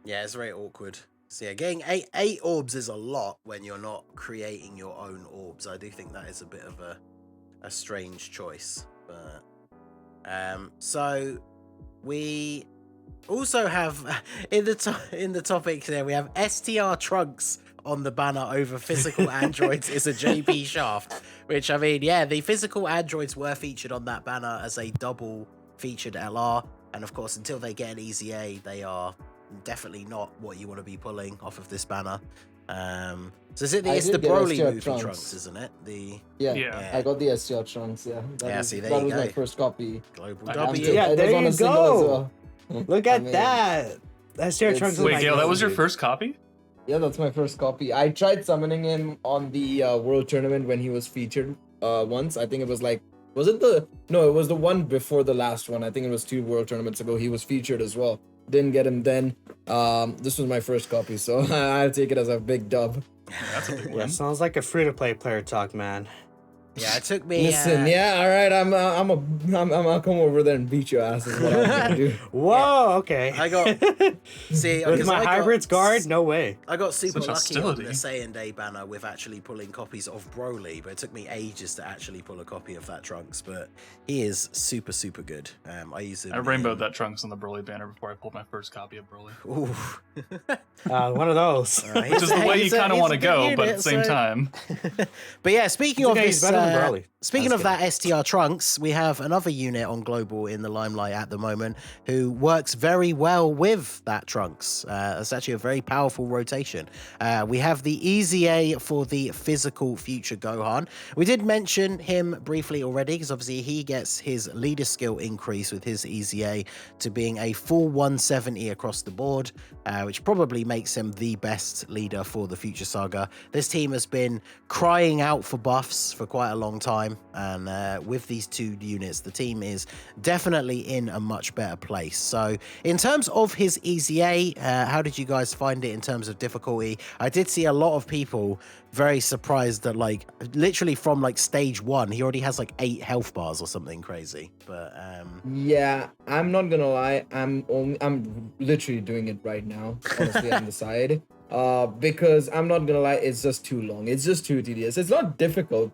Yeah, it's very awkward. So yeah, getting eight orbs is a lot when you're not creating your own orbs. I do think that is a bit of a strange choice. But so we also have in the topic there, we have STR Trunks on the banner over physical androids is a JP shaft, which, I mean, yeah, the physical androids were featured on that banner as a double featured LR, and of course until they get an EZA, they are definitely not what you want to be pulling off of this banner. So is it it's the Broly movie Trunks, isn't it? Yeah, I got the STR Trunks. Yeah, that was my first copy. Global I W. Yeah, there you go. Well. Look at that. STR Trunks. Wait, Gale, that was your first copy? Yeah, that's my first copy. I tried summoning him on the World Tournament when he was featured once. I think it was like, it was the one before the last one. I think it was 2 World Tournaments ago. He was featured as well. Didn't get him then. This was my first copy, so I'll take it as a big dub. That's a big Yeah, win. sounds like a free-to-play player talk, man. Yeah, it took me. Listen, yeah, all right. I'll come over there and beat your ass. Is what I'm gonna do. Whoa, okay. I got see With 'cause my I got hybrids guard, no way. I got super Such lucky on hostility. the Saiyan Day banner with actually pulling copies of Broly, but it took me ages to actually pull a copy of that Trunks. But he is super, super good. I use him. I rainbowed that Trunks on the Broly banner before I pulled my first copy of Broly. Ooh. One of those. Which is the way you kind of want to go, but at the same time. But yeah, speaking of okay, this, he's better than Broly. speaking That's of that STR Trunks, we have another unit on Global in the limelight at the moment who works very well with that Trunks. It's actually a very powerful rotation. We have the Easy A for the physical future Gohan. We did mention him briefly already because obviously he gets his leader skill increase with his Easy A to being a full 170 across the board, which probably makes him the best leader for the Future Saga. This team has been crying out for buffs for quite a long time, and with these two units, the team is definitely in a much better place. So in terms of his Easy A, how did you guys find it in terms of difficulty? I did see a lot of people very surprised that, like, literally from like stage 1, he already has like 8 health bars or something crazy. But Yeah, I'm not gonna lie. I'm literally doing it right now, honestly, on the side. Because I'm not gonna lie, it's just too long. It's just too tedious. It's not difficult.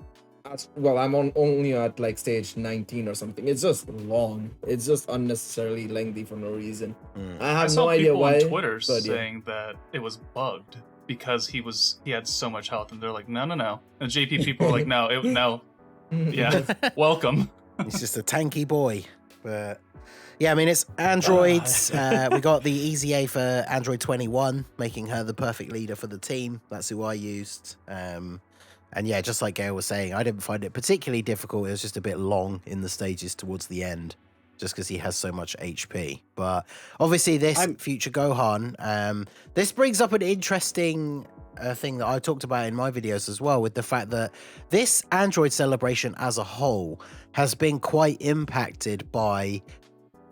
Well, I'm only at like stage 19 or something. It's just long. It's just unnecessarily lengthy for no reason. I have saw no idea people why. on Twitter but yeah. saying that it was bugged because he had so much health, and they're like, no. And JP people were like, no. Yeah, welcome. he's just a tanky boy. But yeah, I mean, it's androids. We got the Easy A for Android 21, making her the perfect leader for the team. That's who I used. And yeah, just like Gail was saying, I didn't find it particularly difficult. It was just a bit long in the stages towards the end, just because he has so much HP. But obviously this future Gohan, this brings up an interesting thing that I talked about in my videos as well, with the fact that this Android celebration as a whole has been quite impacted by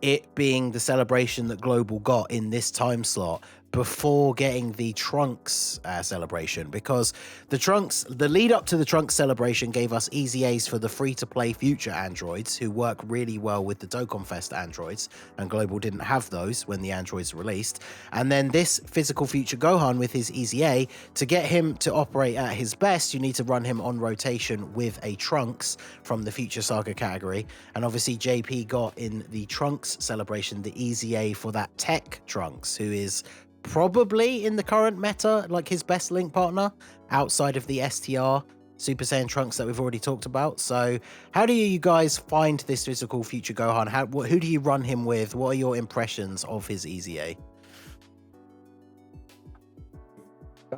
it being the celebration that Global got in this time slot before getting the Trunks celebration, because the lead up to the Trunks celebration gave us Easy A's for the free-to-play future androids who work really well with the Dokkan Fest androids, and Global didn't have those when the androids released. And then this physical future Gohan with his Easy A, to get him to operate at his best, you need to run him on rotation with a Trunks from the Future Saga category. And obviously JP got in the Trunks celebration the Easy A for that Tech Trunks, who is probably in the current meta like his best link partner outside of the STR Super Saiyan Trunks that we've already talked about. So how do you guys find this physical future Gohan? Who do you run him with? What are your impressions of his Easy A?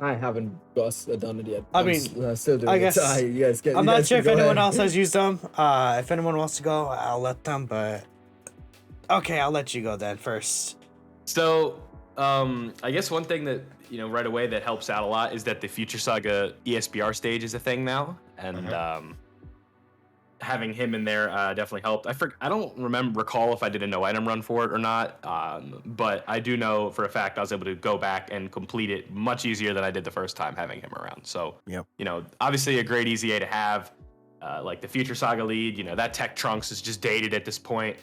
I haven't done it yet. I mean, still doing I guess it. I'm not sure if anyone else has used them. If anyone wants to go, I'll let them, but okay, I'll let you go then first. So I guess one thing that, right away that helps out a lot is that the Future Saga ESBR stage is a thing now, and having him in there definitely helped. I don't recall if I did a no item run for it or not, but I do know for a fact I was able to go back and complete it much easier than I did the first time having him around. So, obviously a great Easy A to have, like the Future Saga lead. That Tech Trunks is just dated at this point.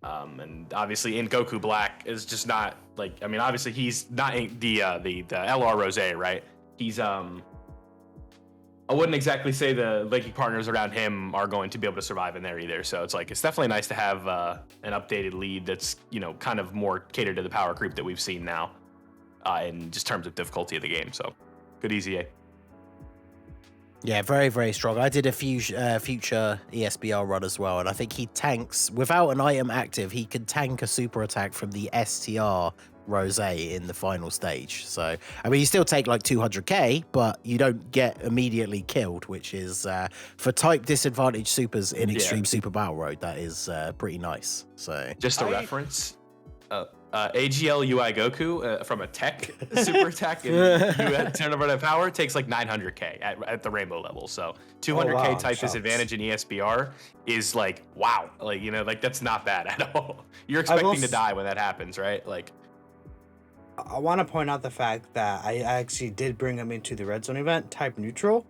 And obviously in Goku Black is just not obviously he's not the LR Rose, right? He's I wouldn't exactly say the linking partners around him are going to be able to survive in there either. So it's definitely nice to have an updated lead that's kind of more catered to the power creep that we've seen now, in just terms of difficulty of the game. So good Easy A. Yeah, very, very strong. I did a future ESBR run as well, and I think he tanks, without an item active, he could tank a super attack from the STR Rose in the final stage. So, I mean, you still take like 200k, but you don't get immediately killed, which is, for type disadvantaged supers in Extreme Super Battle Road, that is pretty nice. So, just a reference. AGL UI Goku from a tech super attack in Turn of Power takes like 900k at the rainbow level. So 200k type disadvantage in ESBR is like, wow. That's not bad at all. You're expecting to die when that happens, right? I want to point out the fact that I actually did bring him into the Red Zone event, type neutral.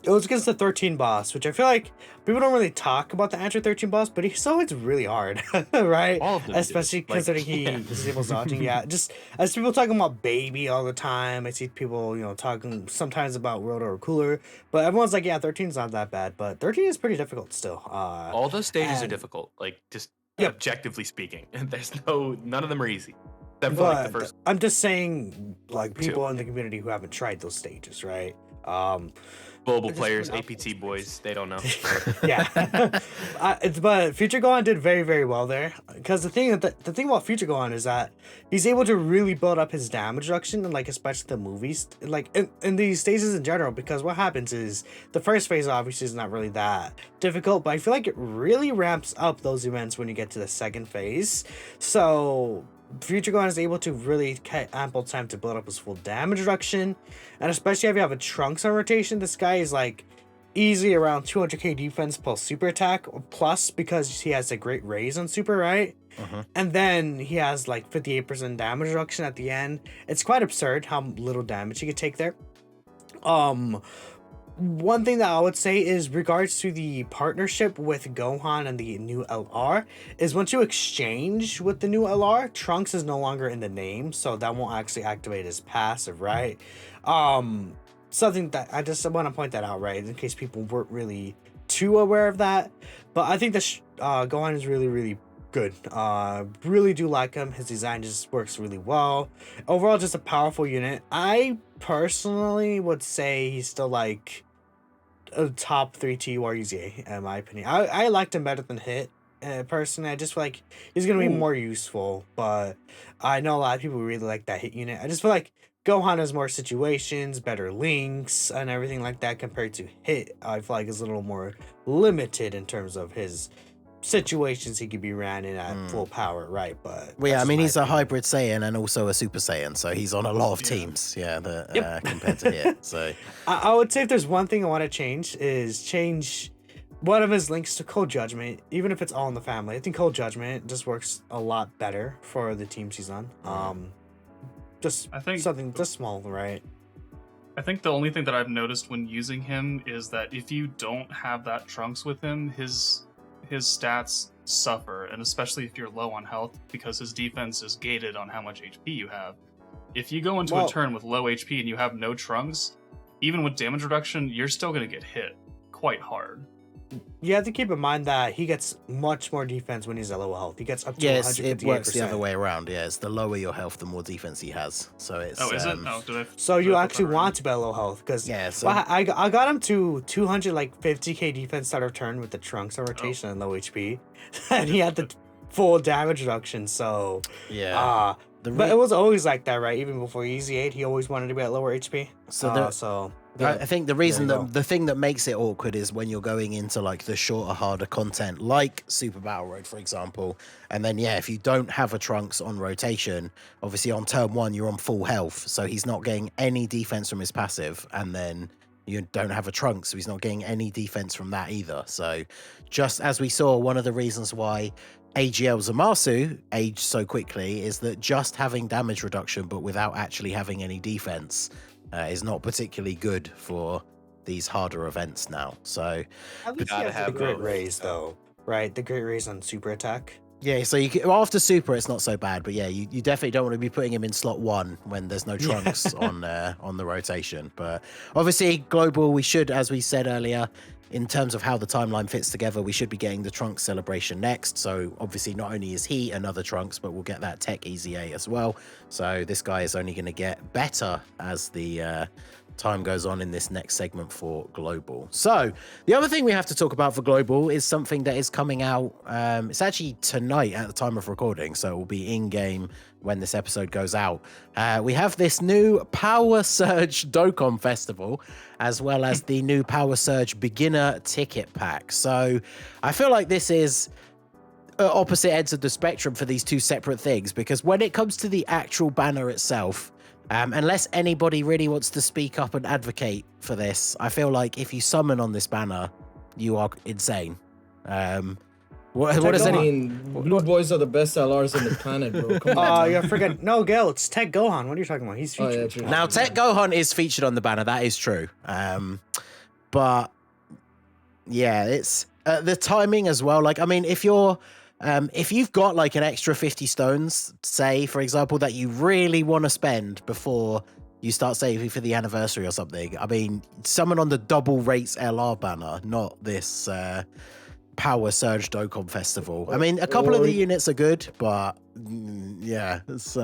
It was against the 13 boss, which I feel like people don't really talk about the Android 13 boss, but he's so it's really hard, right? All of them do. Especially considering he disables dodging. Yeah, just as people talking about Baby all the time, I see people, talking sometimes about Roto or Cooler, but everyone's like, yeah, 13's not that bad, but 13 is pretty difficult still. All those stages are difficult, like just objectively speaking. There's none of them are easy. Except for like the first. I'm just saying, like people in the community who haven't tried those stages, right? Global players, APT boys, they don't know. Yeah, but Future Gohan did very, very well there. Because the thing about Future Gohan is that he's able to really build up his damage reduction, and like especially the movies, like in these stages in general. Because what happens is the first phase obviously is not really that difficult, but I feel like it really ramps up those events when you get to the second phase. So Future Gohan is able to really get ample time to build up his full damage reduction, and especially if you have a Trunks on rotation, this guy is like easily around 200k defense plus super attack, plus because he has a great raise on super, right? And then he has like 58% damage reduction at the end. It's quite absurd how little damage he could take there. One thing that I would say is regards to the partnership with Gohan and the new LR is once you exchange with the new LR, Trunks is no longer in the name, so that won't actually activate his passive, right? Something that I just want to point that out, right, in case people weren't really too aware of that. But I think that Gohan is really, really good. Really do like him. His design just works really well. Overall, just a powerful unit. I personally would say he's still like a top 3 TUR UZA in my opinion. I liked him better than Hit. Personally, I just feel like he's gonna be more useful, but I know a lot of people really like that Hit unit. I just feel like Gohan has more situations, better links, and everything like that compared to Hit. I feel like is a little more limited in terms of his situations he could be ran in at full power, right? But well, yeah, I mean, he's a hybrid Saiyan and also a Super Saiyan, so he's on a lot of teams, compared to here. So I would say if there's one thing I want to change one of his links to Cold Judgment, even if it's all in the family. I think Cold Judgment just works a lot better for the teams he's on. I think something just small, right? I think the only thing that I've noticed when using him is that if you don't have that Trunks with him, his stats suffer, and especially if you're low on health, because his defense is gated on how much HP you have. If you go into a turn with low HP and you have no Trunks, even with damage reduction, you're still going to get hit quite hard. You have to keep in mind that he gets much more defense when he's at low health. He gets up to 158%. It works the other way around. Yeah, it's the lower your health, the more defense he has. So it's. Oh, is it? No, so you actually want to be at low health because I got him to 250k defense start of turn with the Trunks on rotation and low HP, and he had the full damage reduction. So but it was always like that, right? Even before Easy 8, he always wanted to be at lower HP. I think the reason the thing that makes it awkward is when you're going into like the shorter, harder content, like Super Battle Road, for example. And then, if you don't have a Trunks on rotation, obviously on turn 1, you're on full health. So he's not getting any defense from his passive. And then you don't have a Trunks, so he's not getting any defense from that either. So just as we saw, one of the reasons why AGL Zamasu aged so quickly is that just having damage reduction, but without actually having any defense, is not particularly good for these harder events now. So at least he has the great raise though, right? The great raise on super attack. Yeah, so after super it's not so bad, but you definitely don't want to be putting him in slot 1 when there's no Trunks on the rotation. But obviously global, we should, as we said earlier, in terms of how the timeline fits together, we should be getting the Trunks celebration next. So obviously not only is he another Trunks, but we'll get that Tech Easy A as well. So this guy is only going to get better as the time goes on in this next segment for global. So the other thing we have to talk about for global is something that is coming out. It's actually tonight at the time of recording, so it will be in game when this episode goes out. We have this new Power Surge Dokkan Festival, as well as the new Power Surge Beginner Ticket Pack. So I feel like this is opposite ends of the spectrum for these two separate things, because when it comes to the actual banner itself, unless anybody really wants to speak up and advocate for this, I feel like if you summon on this banner, you are insane. What does Blue Boys are the best LRs on the planet, bro. Come on. You forget. No, Gil, it's Tech Gohan. What are you talking about? He's featured. Now, Tech Gohan is featured on the banner. That is true. but yeah, it's the timing as well. Like, I mean, if you've got like an extra 50 stones, say for example, that you really want to spend before you start saving for the anniversary or something, I mean, summon on the double rates LR banner, not this Power Surge Dokkan Festival. I mean, a couple of the units are good, but yeah, it's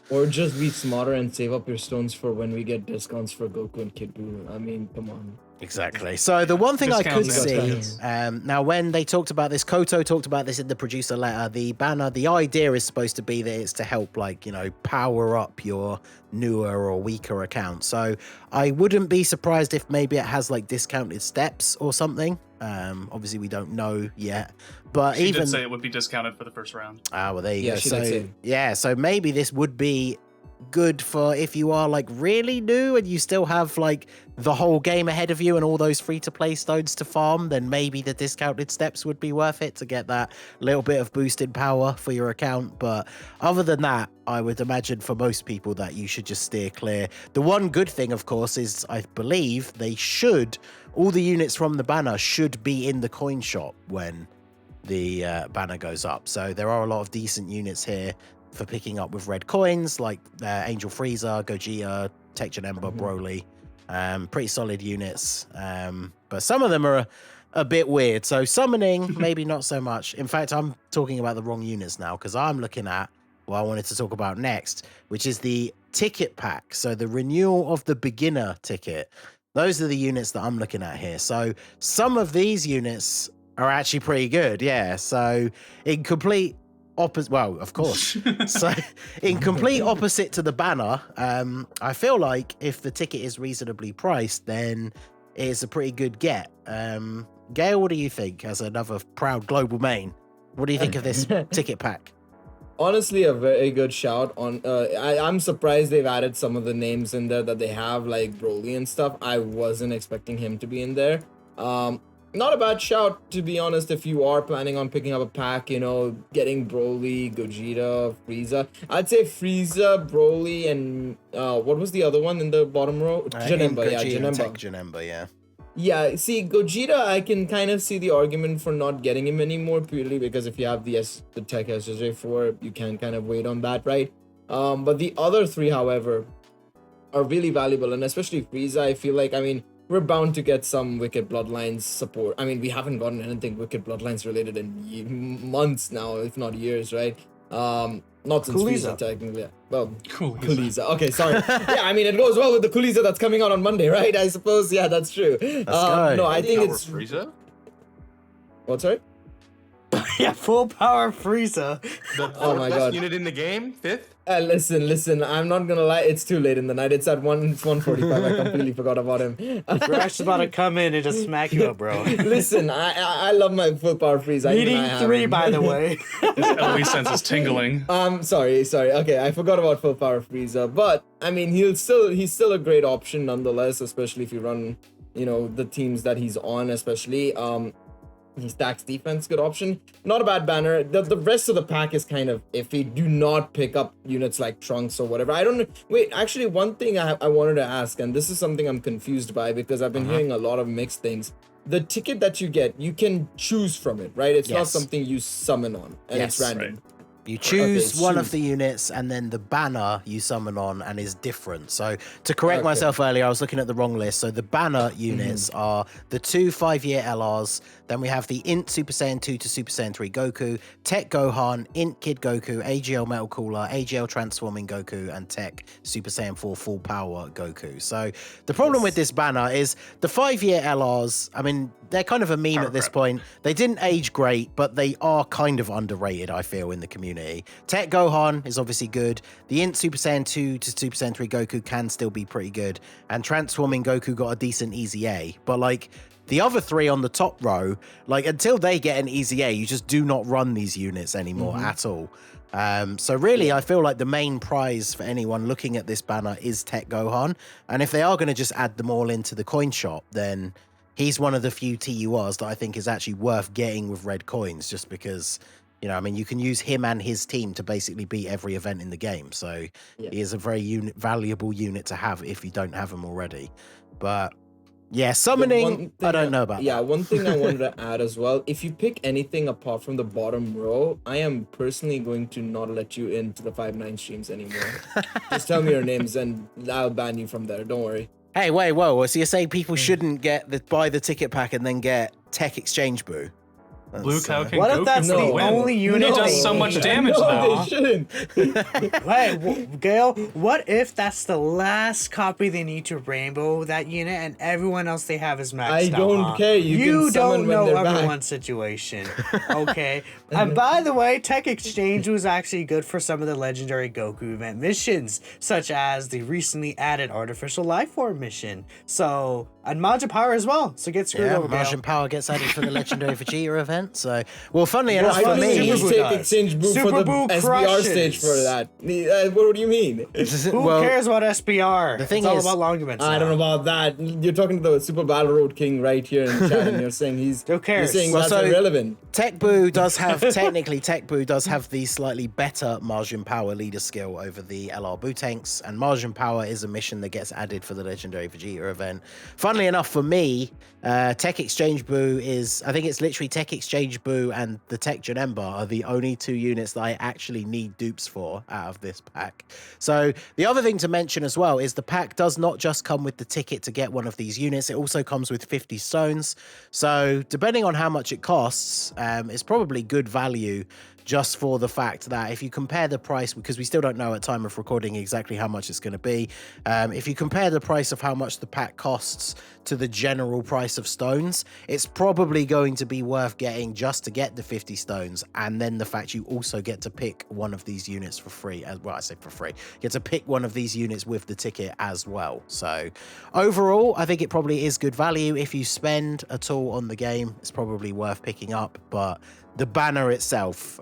or just be smarter and save up your stones for when we get discounts for Goku and Kid Buu. I mean, come on. Exactly. So the one thing I could Discounts, see, now when they talked about this, Koto talked about this in the producer letter, the banner, the idea is supposed to be that it's to help, like, you know, power up your newer or weaker account. So I wouldn't be surprised if maybe it has like discounted steps or something. Obviously we don't know yet, but She even did say it would be discounted for the first round. well, there you Yeah, go. she So did say. yeah, so maybe this would be good for if you are like really new and you still have like the whole game ahead of you and all those free-to-play stones to farm, then maybe the discounted steps would be worth it to get that little bit of boosted power for your account. But other than that, I would imagine for most people that you should just steer clear. The one good thing, of course, is I believe all the units from the banner should be in the coin shop when the banner goes up. So there are a lot of decent units here for picking up with red coins, like Angel Frieza, Gogeta, Tech Janemba, Broly. Pretty solid units. But some of them are a bit weird. So summoning, maybe not so much. In fact, I'm talking about the wrong units now because I'm looking at what I wanted to talk about next, which is the ticket pack. So the renewal of the beginner ticket. Those are the units that I'm looking at here. So some of these units are actually pretty good. Yeah. So in complete opposite, well, of course. So in complete opposite to the banner, I feel like if the ticket is reasonably priced, then it's a pretty good get. Gail, what do you think as another proud global main? What do you think of this ticket pack? Honestly, a very good shout on. I'm surprised they've added some of the names in there that they have, like Broly and stuff. I wasn't expecting him to be in there. Not a bad shout, to be honest, if you are planning on picking up a pack, you know, getting Broly, Gogeta, Frieza. I'd say Frieza, Broly, and what was the other one in the bottom row? Janemba, yeah, Janemba. Janemba, yeah. Yeah, see, Gogeta, I can kind of see the argument for not getting him anymore, purely because if you have the Tech SJ4, you can kind of wait on that, right? But the other three, however, are really valuable, and especially Frieza, I feel like, I mean, we're bound to get some Wicked Bloodlines support. I mean, we haven't gotten anything Wicked Bloodlines related in months now, if not years, right? Not since Frieza, technically. Well, Cooliza. Okay, sorry. Yeah, I mean, it goes well with the Cooliza that's coming out on Monday, right? I suppose, yeah, that's true. No, I think it's... Frieza? What, sorry? Yeah, full power Frieza. The Oh my best God. unit in the game? 5th? Listen, I'm not gonna lie, it's too late in the night. It's at 1:45. I completely forgot about him. We're actually about to come in and just smack you up, bro. Listen, I love my full power freeze. Meeting 3, by the way. His LOE sense is tingling. Sorry. Okay, I forgot about full power Frieza, but I mean, he's still a great option nonetheless, especially if you run, you know, the teams that he's on, especially. He stacks defense, good option. Not a bad banner. The rest of the pack is kind of iffy. Do not pick up units like Trunks or whatever. I don't know. Wait, actually, one thing I wanted to ask, and this is something I'm confused by because I've been hearing a lot of mixed things. The ticket that you get, you can choose from it, right? It's not something you summon on, and it's random. Right. You choose one of the units and then the banner you summon on and is different. So to correct myself earlier, I was looking at the wrong list. So the banner units are the 2 5-year LRs. Then we have the Int Super Saiyan 2 to Super Saiyan 3 Goku, Tech Gohan, Int Kid Goku, AGL Metal Cooler, AGL Transforming Goku, and Tech Super Saiyan 4 Full Power Goku. So the problem with this banner is the 5-year LRs, I mean, they're kind of a meme at this point. They didn't age great, but they are kind of underrated, I feel, in the community. Tech Gohan is obviously good. The Int Super Saiyan 2 to Super Saiyan 3 Goku can still be pretty good. And Transforming Goku got a decent easy A. But like the other three on the top row, like until they get an easy A, you just do not run these units anymore at all. So really, I feel like the main prize for anyone looking at this banner is Tech Gohan. And if they are going to just add them all into the coin shop, then he's one of the few TURs that I think is actually worth getting with red coins, just because, you know, I mean, you can use him and his team to basically beat every event in the game. So he is a very valuable unit to have if you don't have him already. But Yeah, one summoning, thing I don't know about Yeah, that. one thing I wanted to add as well. If you pick anything apart from the bottom row, I am personally going to not let you into the 5-9 streams anymore. Just tell me your names and I'll ban you from there. Don't worry. Hey, wait, whoa. So you're saying people shouldn't buy the ticket pack and then get Tech Exchange Boo? Blue Cow King What if Goku that's for the win. only unit? He does so they much need? damage No, though. they shouldn't. Wait, Gail, what if that's the last copy they need to rainbow that unit and everyone else they have is maxed I out? don't huh? care. You can summon don't when know they're back. everyone's situation. Okay. And by the way, Tech Exchange was actually good for some of the legendary Goku event missions, such as the recently added Artificial Life Form mission. So, and Majin Power as well. So get screwed Yeah, over, Gail. Martian Power gets added for the Legendary Vegeta event. So, well, funnily Well, enough, I for don't me, use Super Boo Take does. Exchange Boo Super for the Boo SBR stage for crushes. that. What do you mean? Who well, cares about SBR? the thing it's all is- about long events. I don't know about that. You're talking to the Super Battle Road King right here in chat, and you're saying Who cares? You're saying Well, that's so- irrelevant. Tech Boo does have Tech Boo does have the slightly better Martian Power leader skill over the LR Boo tanks, and Martian Power is a mission that gets added for the Legendary Vegeta event. Funnily enough, for me, Tech Exchange Boo I think it's literally Tech Exchange Boo and the Tech Janemba are the only two units that I actually need dupes for out of this pack. So the other thing to mention as well is the pack does not just come with the ticket to get one of these units, it also comes with 50 stones. So depending on how much it costs, it's probably good value just for the fact that if you compare the price, because we still don't know at time of recording exactly how much it's going to be, if you compare the price of how much the pack costs to the general price of stones, it's probably going to be worth getting just to get the 50 stones, and then the fact you also get to pick one of these units for free. Well, I say for free, you get to pick one of these units with the ticket as well. So overall, I think it probably is good value. If you spend at all on the game, it's probably worth picking up, but the banner itself,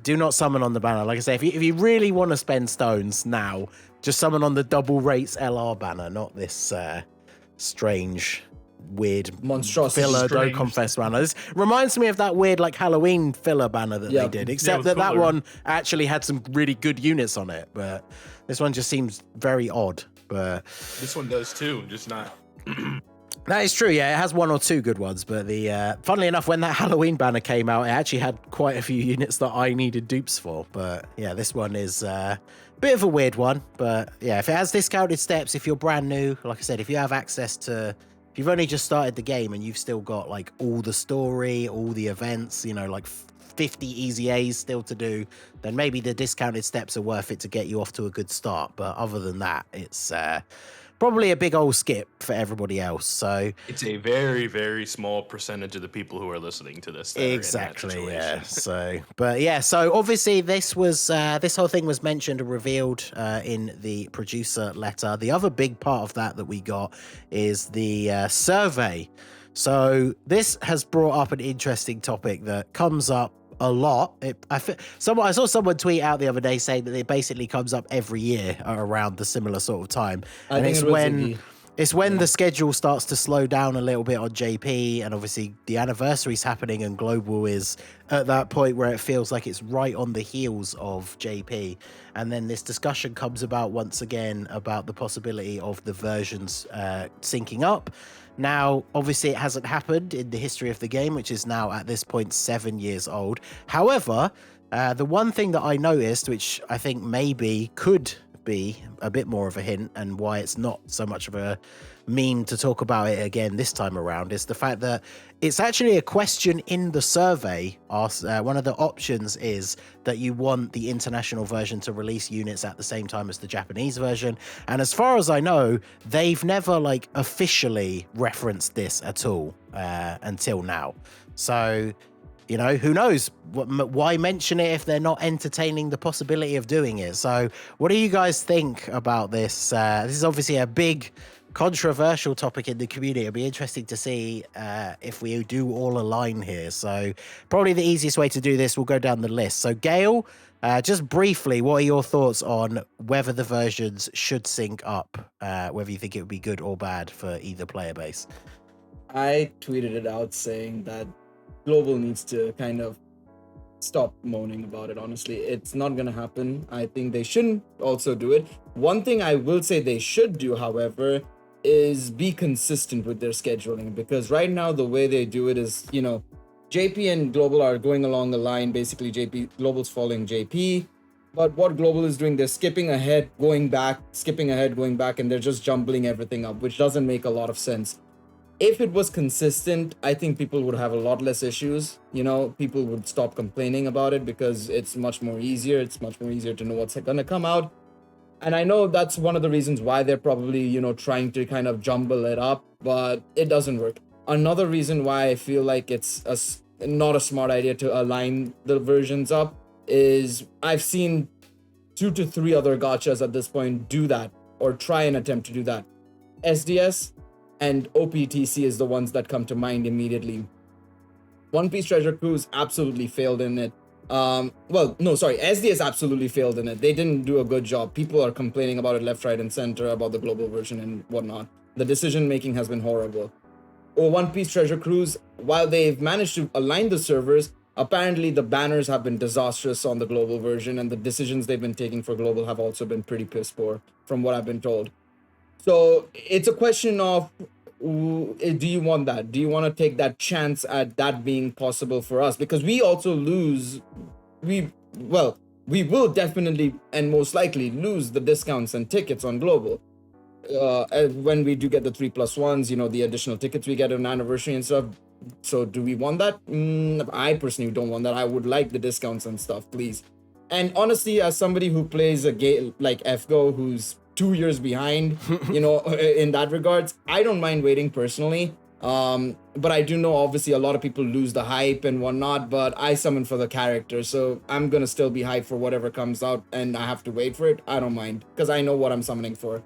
do not summon on the banner. Like I say, if you really want to spend stones now, just summon on the double rates LR banner, not this strange, weird Monstrosity. filler Strange. Dokkan Fest banner. This reminds me of that weird like Halloween filler banner that Yeah. they did, Yeah, except with that cooler. one actually had some really good units on it, but this one just seems very odd. But This one does too, just not. that is true, yeah. It has one or two good ones, but funnily enough, when that Halloween banner came out, it actually had quite a few units that I needed dupes for. But yeah, this one is a bit of a weird one. But yeah, if it has discounted steps, if you're brand new, like I said, if you have access to, if you've only just started the game and you've still got like all the story, all the events, like 50 easy A's still to do, then maybe the discounted steps are worth it to get you off to a good start. But other than that, it's probably a big old skip for everybody else. So It's a very, very small percentage of the people who are listening to this. That are in that exactly, yeah. situation. So obviously this was this whole thing was mentioned and revealed in the producer letter. The other big part of that we got is the survey. So this has brought up an interesting topic that comes up a lot. I saw someone tweet out the other day saying that it basically comes up every year around the similar sort of time, I and think it's it was when Ziggy. it's when the schedule starts to slow down a little bit on JP, and obviously the anniversary's happening, and Global is at that point where it feels like it's right on the heels of JP, and then this discussion comes about once again about the possibility of the versions syncing up. Now, obviously, it hasn't happened in the history of the game, which is now at this point 7 years old. However, the one thing that I noticed, which I think maybe could be a bit more of a hint and why it's not so much of a meme to talk about it again this time around, is the fact that it's actually a question in the survey. One of the options is that you want the international version to release units at the same time as the Japanese version, and as far as I know, they've never like officially referenced this at all until now. So who knows? Why mention it if they're not entertaining the possibility of doing it? So what do you guys think about this? This is obviously a big controversial topic in the community. It'll be interesting to see if we do all align here. So probably the easiest way to do this, we'll go down the list. So Gail, just briefly, what are your thoughts on whether the versions should sync up, whether you think it would be good or bad for either player base? I tweeted it out saying that Global needs to kind of stop moaning about it. Honestly, it's not gonna happen. I think they shouldn't also do it. One thing I will say they should do, however, is be consistent with their scheduling, because right now the way they do it is, JP and Global are going along a line. Basically, Global's following JP. But what Global is doing, they're skipping ahead, going back, and they're just jumbling everything up, which doesn't make a lot of sense. If it was consistent, I think people would have a lot less issues. People would stop complaining about it because it's much more easier. It's much more easier to know what's going to come out. And I know that's one of the reasons why they're probably, trying to kind of jumble it up, but it doesn't work. Another reason why I feel like it's not a smart idea to align the versions up is I've seen 2 to 3 other gachas at this point do that, or try and attempt to do that. SDS and OPTC is the ones that come to mind immediately. One Piece Treasure Cruise absolutely failed in it. SDS absolutely failed in it. They didn't do a good job. People are complaining about it left, right, and center about the global version and whatnot. The decision making has been horrible. One Piece Treasure Cruise, while they've managed to align the servers, apparently the banners have been disastrous on the global version, and the decisions they've been taking for global have also been pretty piss poor, from what I've been told. So it's a question of, do you want that? Do you want to take that chance at that being possible for us? Because we also lose, we will definitely and most likely lose the discounts and tickets on global. When we do get the 3+1s, the additional tickets we get on anniversary and stuff. So do we want that? I personally don't want that. I would like the discounts and stuff, please. And honestly, as somebody who plays a game like FGO, who's 2 years behind, in that regards, I don't mind waiting personally. But I do know obviously a lot of people lose the hype and whatnot, but I summon for the character, so I'm gonna still be hyped for whatever comes out, and I have to wait for it. I don't mind, because I know what I'm summoning for.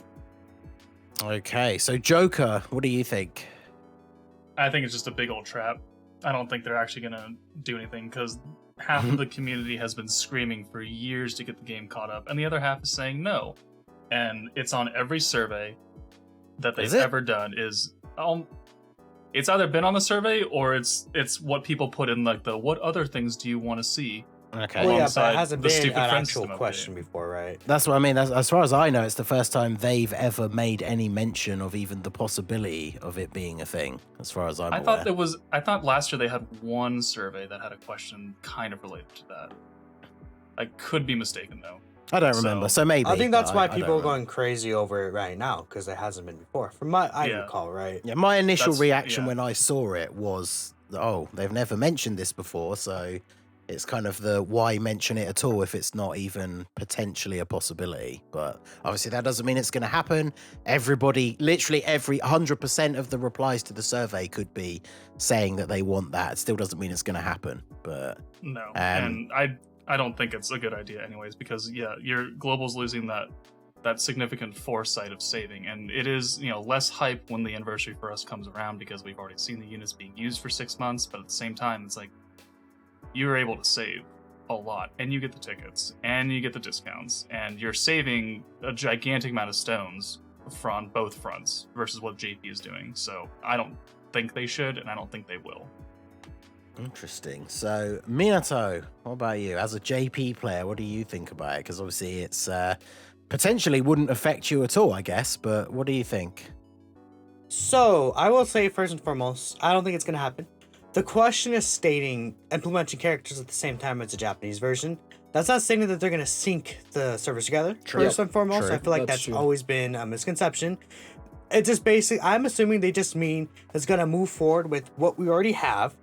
Okay, so Joker, what do you think? I think it's just a big old trap. I don't think they're actually going to do anything, because half of the community has been screaming for years to get the game caught up, and the other half is saying no. And it's on every survey that they've ever done. It's either been on the survey, or it's what people put in, like, the what other things do you want to see? Okay. Well, yeah, but it hasn't the been stupid an friend actual system question update. before, right? That's what I mean. As far as I know, it's the first time they've ever made any mention of even the possibility of it being a thing, as far as I'm aware. I thought last year they had one survey that had a question kind of related to that. I could be mistaken, though. I don't remember, so maybe. I think that's but why I don't people are remember. going crazy over it right now, because it hasn't been before. From my I Yeah. recall, right? Yeah, my initial That's- reaction yeah. when I saw it was, oh, they've never mentioned this before, so it's kind of the why mention it at all if it's not even potentially a possibility. But obviously that doesn't mean it's going to happen. Everybody, literally every 100% of the replies to the survey could be saying that they want that. It still doesn't mean it's going to happen. But No, and I don't think it's a good idea anyways, because your global's losing that significant foresight of saving, and it is less hype when the anniversary for us comes around, because we've already seen the units being used for 6 months. But at the same time, it's like you're able to save a lot, and you get the tickets, and you get the discounts, and you're saving a gigantic amount of stones on both fronts versus what JP is doing. So I don't think they should, and I don't think they will. interesting. So Minato, what about you? As a JP player, what do you think about it? Because obviously it's potentially wouldn't affect you at all, I guess, but what do you think? So I will say first and foremost, I don't think it's gonna happen. The question is stating implementing characters at the same time as the Japanese version. That's not saying that they're gonna sync the servers together. True. First and foremost, True. I feel like That's that's true. always been a misconception. It's just basically, I'm assuming they just mean it's gonna move forward with what we already have.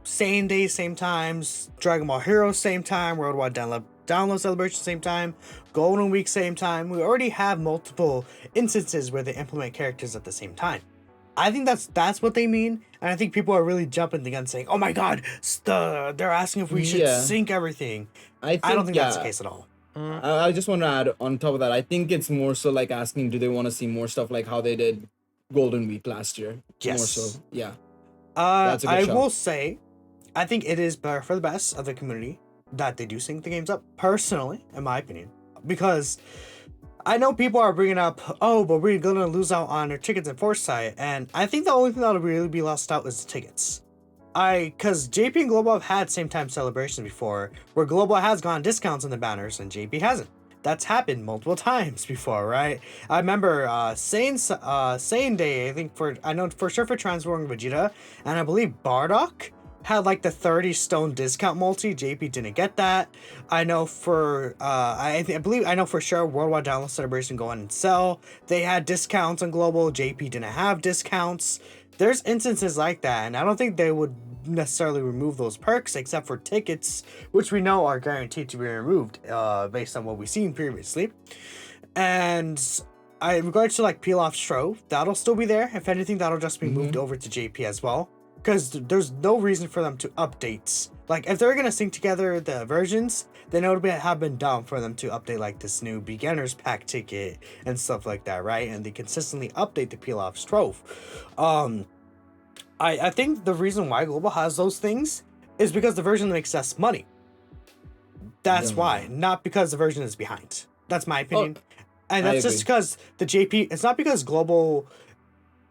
Same day, same times, Dragon Ball Heroes same time, Worldwide Download Celebration same time, Golden Week same time. We already have multiple instances where they implement characters at the same time. I think that's what they mean, and I think people are really jumping the gun saying, "Oh my God, they're asking if we should Yeah. sync everything." I don't think that's the case at all. I just want to add on top of that, I think it's more so like asking, do they want to see more stuff like how they did Golden Week last year? More Yes. so, yeah. That's a good I shout. will say, I think it is better for the best of the community that they do sync the games up, personally, in my opinion. Because I know people are bringing up, oh, but we're going to lose out on our tickets and foresight. And I think the only thing that'll really be lost out is the tickets. Because JP and Global have had same time celebrations before, where Global has gone discounts on the banners and JP hasn't. That's happened multiple times before, right? I remember Saiyan Day, I know for sure for Transforming Vegeta, and I believe Bardock had like the 30 stone discount multi. JP didn't get that. I know for I know for sure Worldwide Download Celebration Go On and Sell, they had discounts on global. JP didn't have discounts. There's instances like that, and I don't think they would necessarily remove those perks except for tickets, which we know are guaranteed to be removed based on what we've seen previously. And in regards to like peel off Strove, that'll still be there. If anything, that'll just be moved over to JP as well, because there's no reason for them to update. Like if they're gonna sync together the versions, then it would have been dumb for them to update like this new beginners pack ticket and stuff like that, right? And they consistently update the peel off Strove. I think the reason why Global has those things is because the version makes less money. That's why, not because the version is behind. That's my opinion. And that's just because the JP, it's not because Global,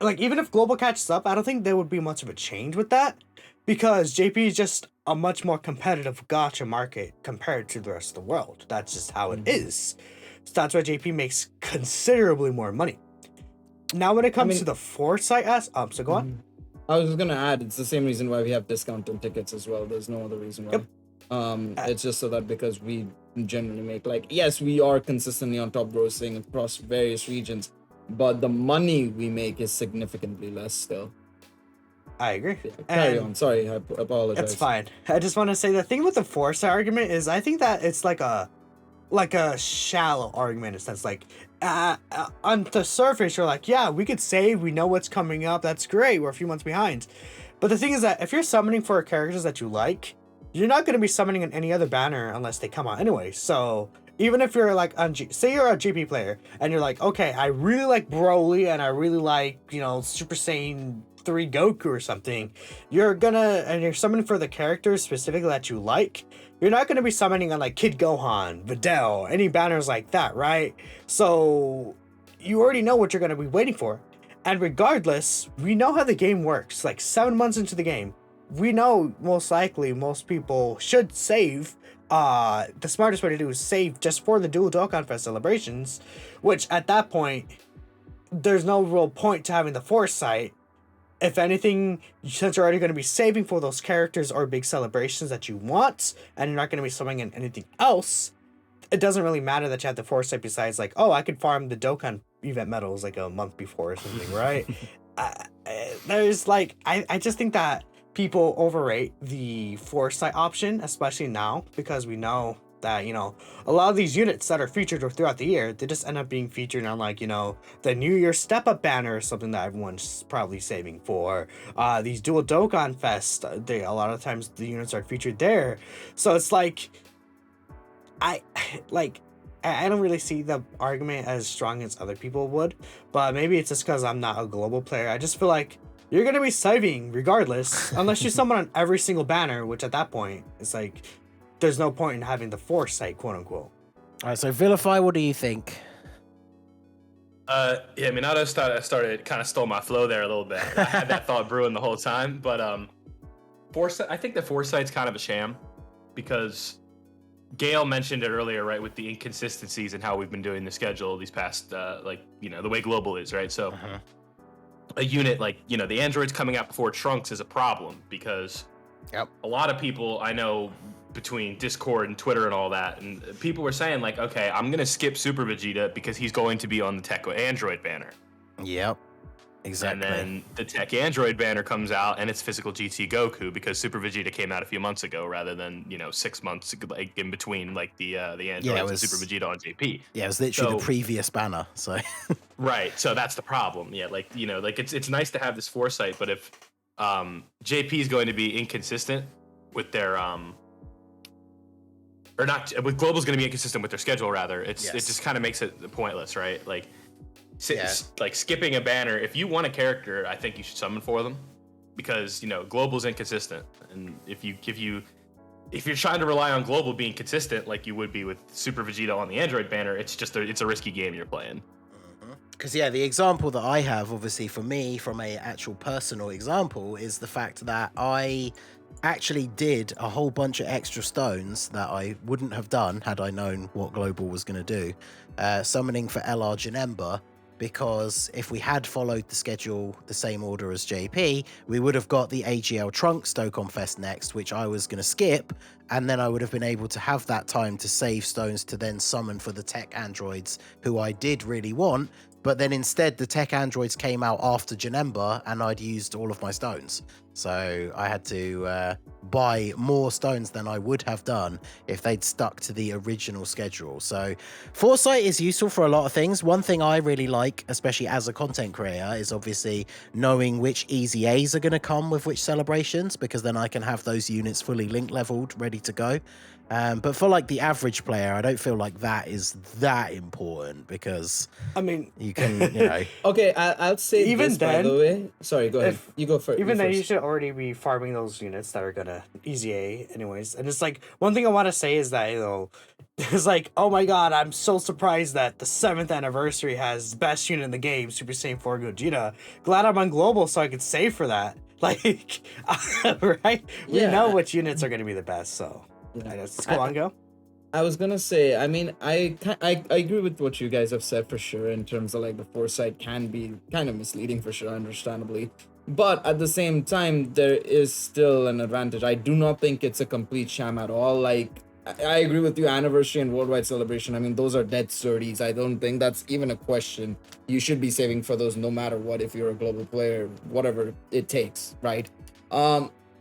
like even if Global catches up, I don't think there would be much of a change with that, because JP is just a much more competitive gacha market compared to the rest of the world. That's just how it is. So that's why JP makes considerably more money. Now when it comes to the Foresight so go on. I was just gonna add, it's the same reason why we have discount on tickets as well. There's no other reason why. It's just so that because we generally make, like, yes, we are consistently on top grossing across various regions, but the money we make is significantly less still. I agree. Yeah, carry on. Sorry, I apologize. It's fine. I just want to say the thing with the Foresight argument is I think that it's like a shallow argument in a sense. Like on the surface you're like, yeah, we could save, we know what's coming up, that's great, we're a few months behind. But the thing is that if you're summoning for characters that you like, you're not going to be summoning in any other banner unless they come out anyway. So even if you're like say you're a GP player and you're like, okay, I really like Broly and I really like, you know, Super Saiyan 3 Goku or something, you're summoning for the characters specifically that you like. You're not going to be summoning on like Kid Gohan, Videl, any banners like that, right? So you already know what you're going to be waiting for. And regardless, we know how the game works. Like 7 months into the game, we know most likely most people should save. The smartest way to do is save just for the dual Dokkan Fest celebrations, which at that point, there's no real point to having the Foresight. If anything, since you're already going to be saving for those characters or big celebrations that you want, and you're not going to be summoning in anything else, it doesn't really matter that you have the Foresight besides like, oh, I could farm the Dokkan event medals like a month before or something, right? There's like, I just think that people overrate the Foresight option, especially now, because we know that, you know, a lot of these units that are featured throughout the year, they just end up being featured on like, you know, the New Year Step Up banner or something that everyone's probably saving for. These dual Dokkan Fest, a lot of times the units are featured there. So it's like, I don't really see the argument as strong as other people would, but maybe it's just because I'm not a global player. I just feel like you're going to be saving regardless, unless you summon on every single banner, which at that point, it's like, there's no point in having the Foresight, quote unquote. All right, so Villuhfy, what do you think? Yeah, Minato started kind of stole my flow there a little bit. I had that thought brewing the whole time, but Foresight, I think the Foresight's kind of a sham, because Gail mentioned it earlier, right, with the inconsistencies and how we've been doing the schedule these past, like, you know, the way Global is, right? So a unit like, you know, the androids coming out before Trunks is a problem, because a lot of people I know between Discord and Twitter and all that, and people were saying like, okay, I'm gonna skip Super Vegeta because he's going to be on the Tech Android banner. Yep, exactly. And then the Tech Android banner comes out and it's physical GT Goku, because Super Vegeta came out a few months ago rather than, you know, 6 months like in between, like the androids and Super Vegeta on JP. Yeah, it was literally the previous banner. So right, so that's the problem. Yeah, like, you know, like it's nice to have this Foresight, but if JP is going to be inconsistent with their or not, with Global's going to be inconsistent with their schedule, rather. It just kind of makes it pointless, right? Like, like skipping a banner. If you want a character, I think you should summon for them, because, you know, Global's inconsistent, and if you're trying to rely on Global being consistent like you would be with Super Vegeta on the Android banner, it's a risky game you're playing. Because the example that I have, obviously for me, from a actual personal example, is the fact that I actually did a whole bunch of extra stones that I wouldn't have done had I known what Global was going to do. Summoning for LR Janemba, because if we had followed the schedule the same order as JP, we would have got the AGL Trunks Dokkan Fest next, which I was going to skip, and then I would have been able to have that time to save stones to then summon for the tech androids, who I did really want. But then instead, the tech androids came out after Janemba, and I'd used all of my stones. So I had to buy more stones than I would have done if they'd stuck to the original schedule. So foresight is useful for a lot of things. One thing I really like, especially as a content creator, is obviously knowing which easy A's are going to come with which celebrations, because then I can have those units fully link leveled, ready to go. But for like the average player, I don't feel like that is that important, because I mean, you can, you know. Okay, I'll say Even this, then, by the way. Sorry, go ahead. You go first. Even then, you first. should already be farming those units that are gonna easy A anyways. And it's like, one thing I want to say is that, you know, it's like, oh my god, I'm so surprised that the 7th anniversary has best unit in the game, Super Saiyan 4 Gogeta. Glad I'm on global so I could save for that. Like, right? We Yeah. know which units are gonna be the best, so let's go on, go. I was gonna say, I mean, I agree with what you guys have said for sure, in terms of like the foresight can be kind of misleading for sure, understandably. But at the same time, there is still an advantage. I do not think it's a complete sham at all. Like, I agree with you, anniversary and worldwide celebration. I mean, those are dead certies. I don't think that's even a question. You should be saving for those no matter what, if you're a global player, whatever it takes, right?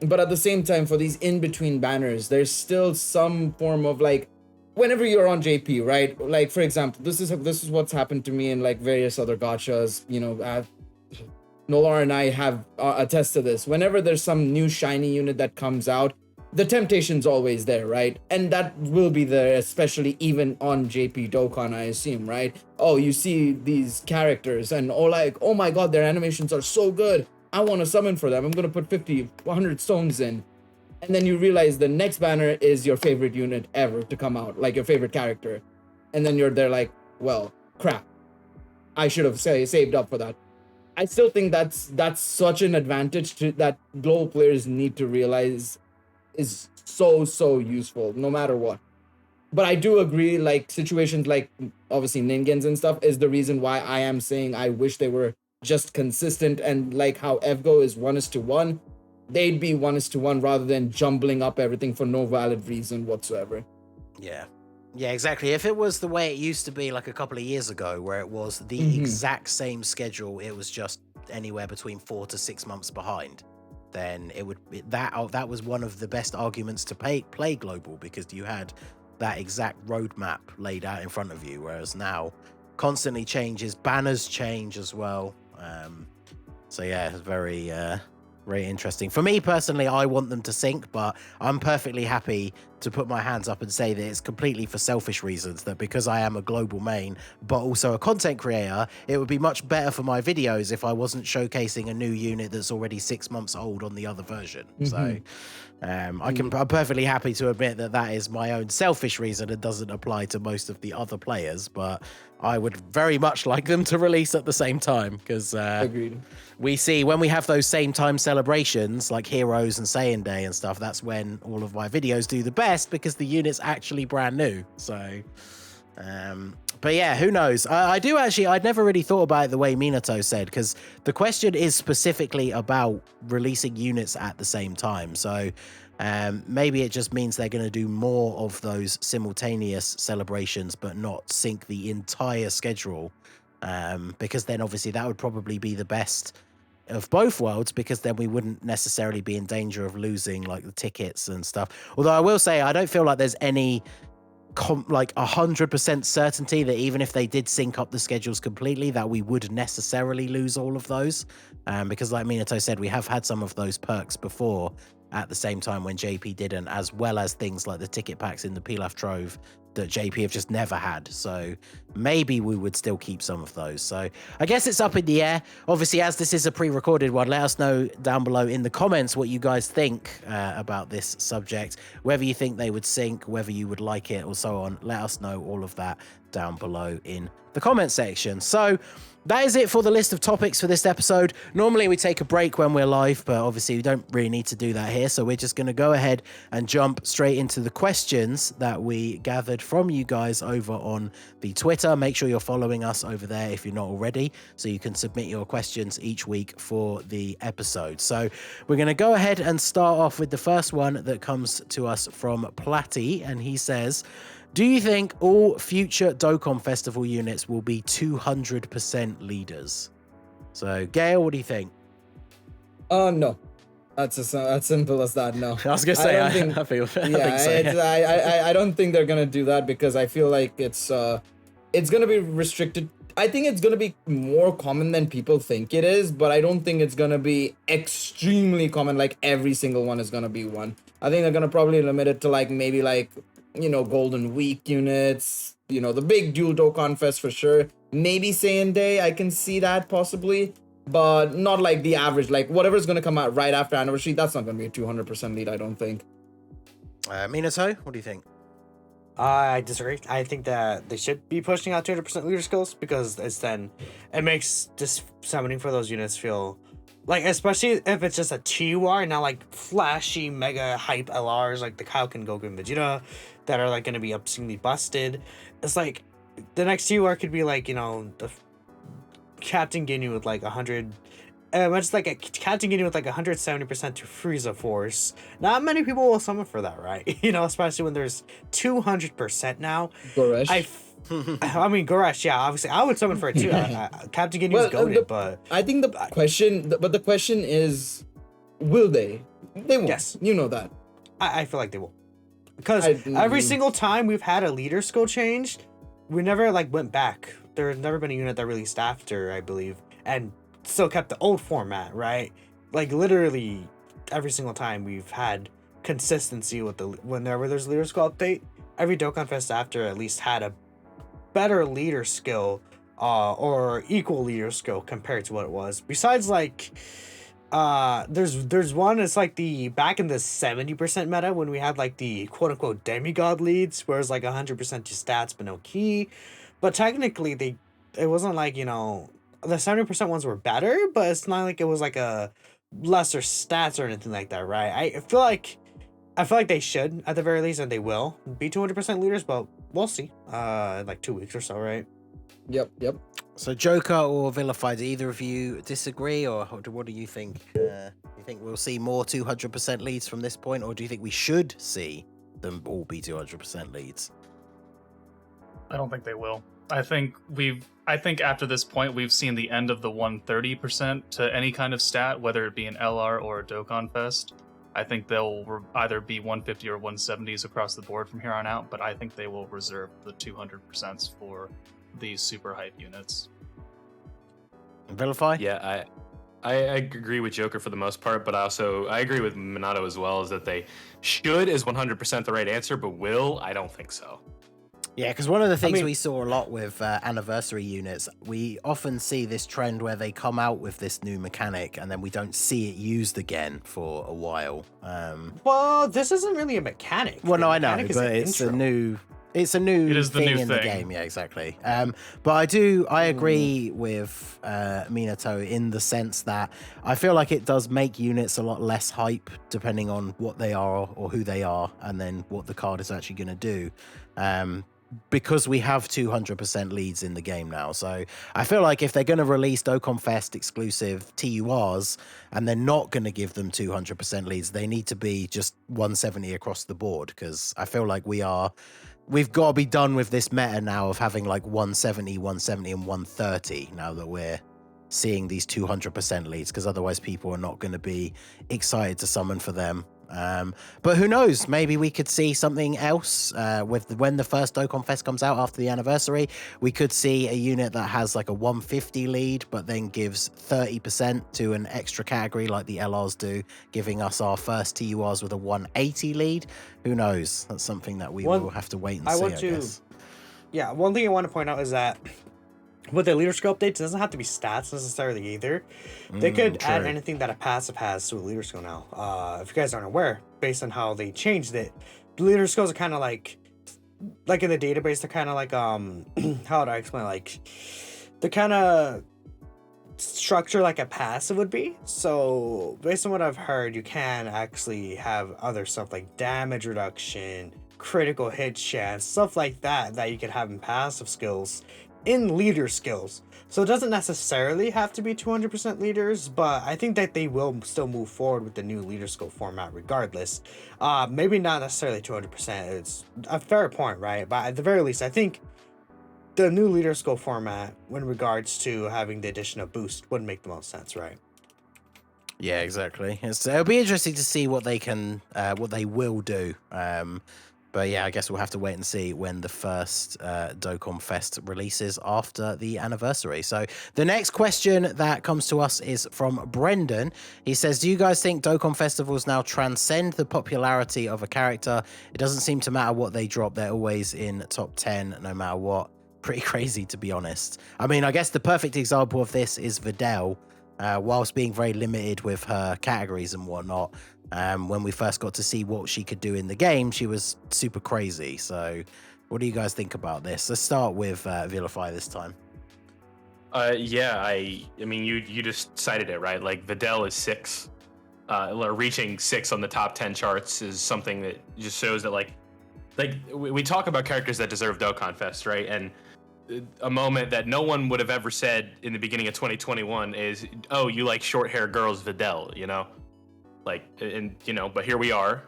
But at the same time, for these in-between banners, there's still some form of like, whenever you're on JP, right? Like, for example, this is what's happened to me in like various other gachas. You know, Nolar and I have attest to this. Whenever there's some new shiny unit that comes out, the temptation's always there, right? And that will be there, especially even on JP Dokkan, I assume, right? Oh, you see these characters and oh my god, their animations are so good. I want to summon for them. I'm going to put 50, 100 stones in. And then you realize the next banner is your favorite unit ever to come out, like your favorite character. And then you're there like, well, crap. I should have saved up for that. I still think that's such an advantage that global players need to realize is so useful, no matter what. But I do agree, like situations like obviously Ningens and stuff is the reason why I am saying I wish they were just consistent, and like how EVGO is 1:1, they'd be 1:1 rather than jumbling up everything for no valid reason whatsoever. Yeah, exactly. If it was the way it used to be like a couple of years ago, where it was the exact same schedule, it was just anywhere between 4 to 6 months behind, then that was one of the best arguments to play global, because you had that exact roadmap laid out in front of you, whereas now constantly changes, banners change as well. So yeah, it's very interesting. For me personally, I want them to sync, but I'm perfectly happy to put my hands up and say that it's completely for selfish reasons, that because I am a global main, but also a content creator, it would be much better for my videos if I wasn't showcasing a new unit that's already 6 months old on the other version. So I'm perfectly happy to admit that is my own selfish reason and doesn't apply to most of the other players, but I would very much like them to release at the same time, because Agreed. we see when we have those same time celebrations like Heroes and Saiyan Day and stuff, that's when all of my videos do the best, because the unit's actually brand new. So but yeah, who knows? I'd never really thought about it the way Minato said, because the question is specifically about releasing units at the same time. So maybe it just means they're going to do more of those simultaneous celebrations, but not sync the entire schedule, because then obviously that would probably be the best of both worlds, because then we wouldn't necessarily be in danger of losing like the tickets and stuff. Although I will say, I don't feel like there's any like 100% certainty that even if they did sync up the schedules completely, that we would necessarily lose all of those, because like Minato said, we have had some of those perks before at the same time when JP didn't, as well as things like the ticket packs in the Pilaf Trove that JP have just never had. So maybe we would still keep some of those. So I guess it's up in the air. Obviously, as this is a pre-recorded one, let us know down below in the comments what you guys think about this subject, whether you think they would sync, whether you would like it, or so on. Let us know all of that down below in the comment section. So that is it for the list of topics for this episode. Normally we take a break when we're live, but obviously we don't really need to do that here. So we're just going to go ahead and jump straight into the questions that we gathered from you guys over on the Twitter. Make sure you're following us over there if you're not already, so you can submit your questions each week for the episode. So we're going to go ahead and start off with the first one that comes to us from Platty, and he says, do you think all future Dokkan Festival units will be 200% leaders? So, Gail, what do you think? No. That's as simple as that. No. I was gonna say, I think so. I don't think they're gonna do that because I feel like it's gonna be restricted. I think it's gonna be more common than people think it is, but I don't think it's gonna be extremely common. Like every single one is gonna be one. I think they're gonna probably limit it to like maybe like, you know, Golden Week units, you know, the big dual Dokkan Fest for sure. Maybe Saiyan Day, I can see that possibly, but not like the average, like whatever's going to come out right after anniversary, that's not going to be a 200% lead, I don't think. Minato, what do you think? I disagree. I think that they should be pushing out 200% leader skills because it makes just summoning for those units feel like, especially if it's just a TUR, not like flashy mega hype LRs like the Kaioken, Goku, and Vegeta that are like going to be obscenely busted. It's like the next TUR could be like, you know, the Captain Ginyu with like 100, much like a Captain Ginyu with like 170% to Frieza Force. Not many people will summon for that, right? You know, especially when there's 200% now. Goresh. I mean, Goresh, yeah, obviously I would summon for it too. Captain Ginyu is goated, but I think the question is, will they? They won't. Yes. You know that. I feel like they will. Because every single time we've had a leader skill change, we never like went back. There's never been a unit that released after, I believe, and still kept the old format, right? Like literally every single time we've had consistency with whenever there's a leader skill update, every Dokkan Fest after at least had a better leader skill or equal leader skill compared to what it was. Besides like there's one, it's like the back in the 70% meta when we had like the quote unquote demigod leads where it's like 100% just stats but no key. But technically it wasn't like, you know, the 70% ones were better, but it's not like it was like a lesser stats or anything like that, right? I feel like they should at the very least, and they will be 200% leaders, but we'll see in like 2 weeks or so, right? Yep. So Joker or Villuhfy, do either of you disagree, or what do you think? You think we'll see more 200% leads from this point, or do you think we should see them all be 200% leads? I don't think they will. I think after this point we've seen the end of the 130% to any kind of stat, whether it be an LR or a Dokkan Fest. I think they'll either be 150 or 170s across the board from here on out, but I think they will reserve the 200% for these super hype units. Villuhfy? Yeah, I agree with Joker for the most part, but I agree with Minato as well, is that they should is 100% the right answer, but will, I don't think so. Yeah, because one of the things we saw a lot with anniversary units, we often see this trend where they come out with this new mechanic and then we don't see it used again for a while. Well, this isn't really a mechanic. Well, no, I know, but it's a new thing in the game. Yeah, exactly. But I agree with Minato in the sense that I feel like it does make units a lot less hype depending on what they are or who they are, and then what the card is actually going to do. Because we have 200% leads in the game now. So I feel like if they're going to release Dokkan Fest exclusive TURs and they're not going to give them 200% leads, they need to be just 170 across the board, because I feel like we've got to be done with this meta now of having like 170, and 130 now that we're seeing these 200% leads, because otherwise people are not going to be excited to summon for them. But who knows, maybe we could see something else when the first Dokkan Fest comes out after the anniversary. We could see a unit that has like a 150 lead but then gives 30% to an extra category like the LRs do, giving us our first TURs with a 180 lead. Who knows? That's something that we will have to wait and see, I guess. Yeah, one thing I want to point out is that with the leader skill updates, it doesn't have to be stats necessarily either. They could add anything that a passive has to a leader skill now. If you guys aren't aware, based on how they changed it, the leader skills are kind of like in the database, they're kind of like, how do I explain? Like, they're kind of structure like a passive would be. So based on what I've heard, you can actually have other stuff like damage reduction, critical hit chance, stuff like that you can have in passive skills in leader skills. So it doesn't necessarily have to be 200% leaders, but I think that they will still move forward with the new leader skill format regardless. Maybe not necessarily 200%. It's a fair point, right? But at the very least, I think the new leader skill format, in regards to having the addition of boost, would make the most sense, right? Yeah, exactly. It'll be interesting to see what they will do. But yeah, I guess we'll have to wait and see when the first Dokkan Fest releases after the anniversary. So the next question that comes to us is from Brendan. He says, do you guys think Dokkan Festivals now transcend the popularity of a character? It doesn't seem to matter what they drop. They're always in top 10 no matter what. Pretty crazy, to be honest. I mean, I guess the perfect example of this is Videl. Whilst being very limited with her categories and whatnot, when we first got to see what she could do in the game, she was super crazy. So what do you guys think about this? Let's start with Villuhfy this time. Yeah, I mean, you just cited it, right? Like, Videl is 6. Reaching 6 on the top 10 charts is something that just shows that, like we talk about characters that deserve Dokkan Fest, right? And a moment that no one would have ever said in the beginning of 2021 is, oh, you like short hair girls, Videl, you know? Like, and, you know, but here we are.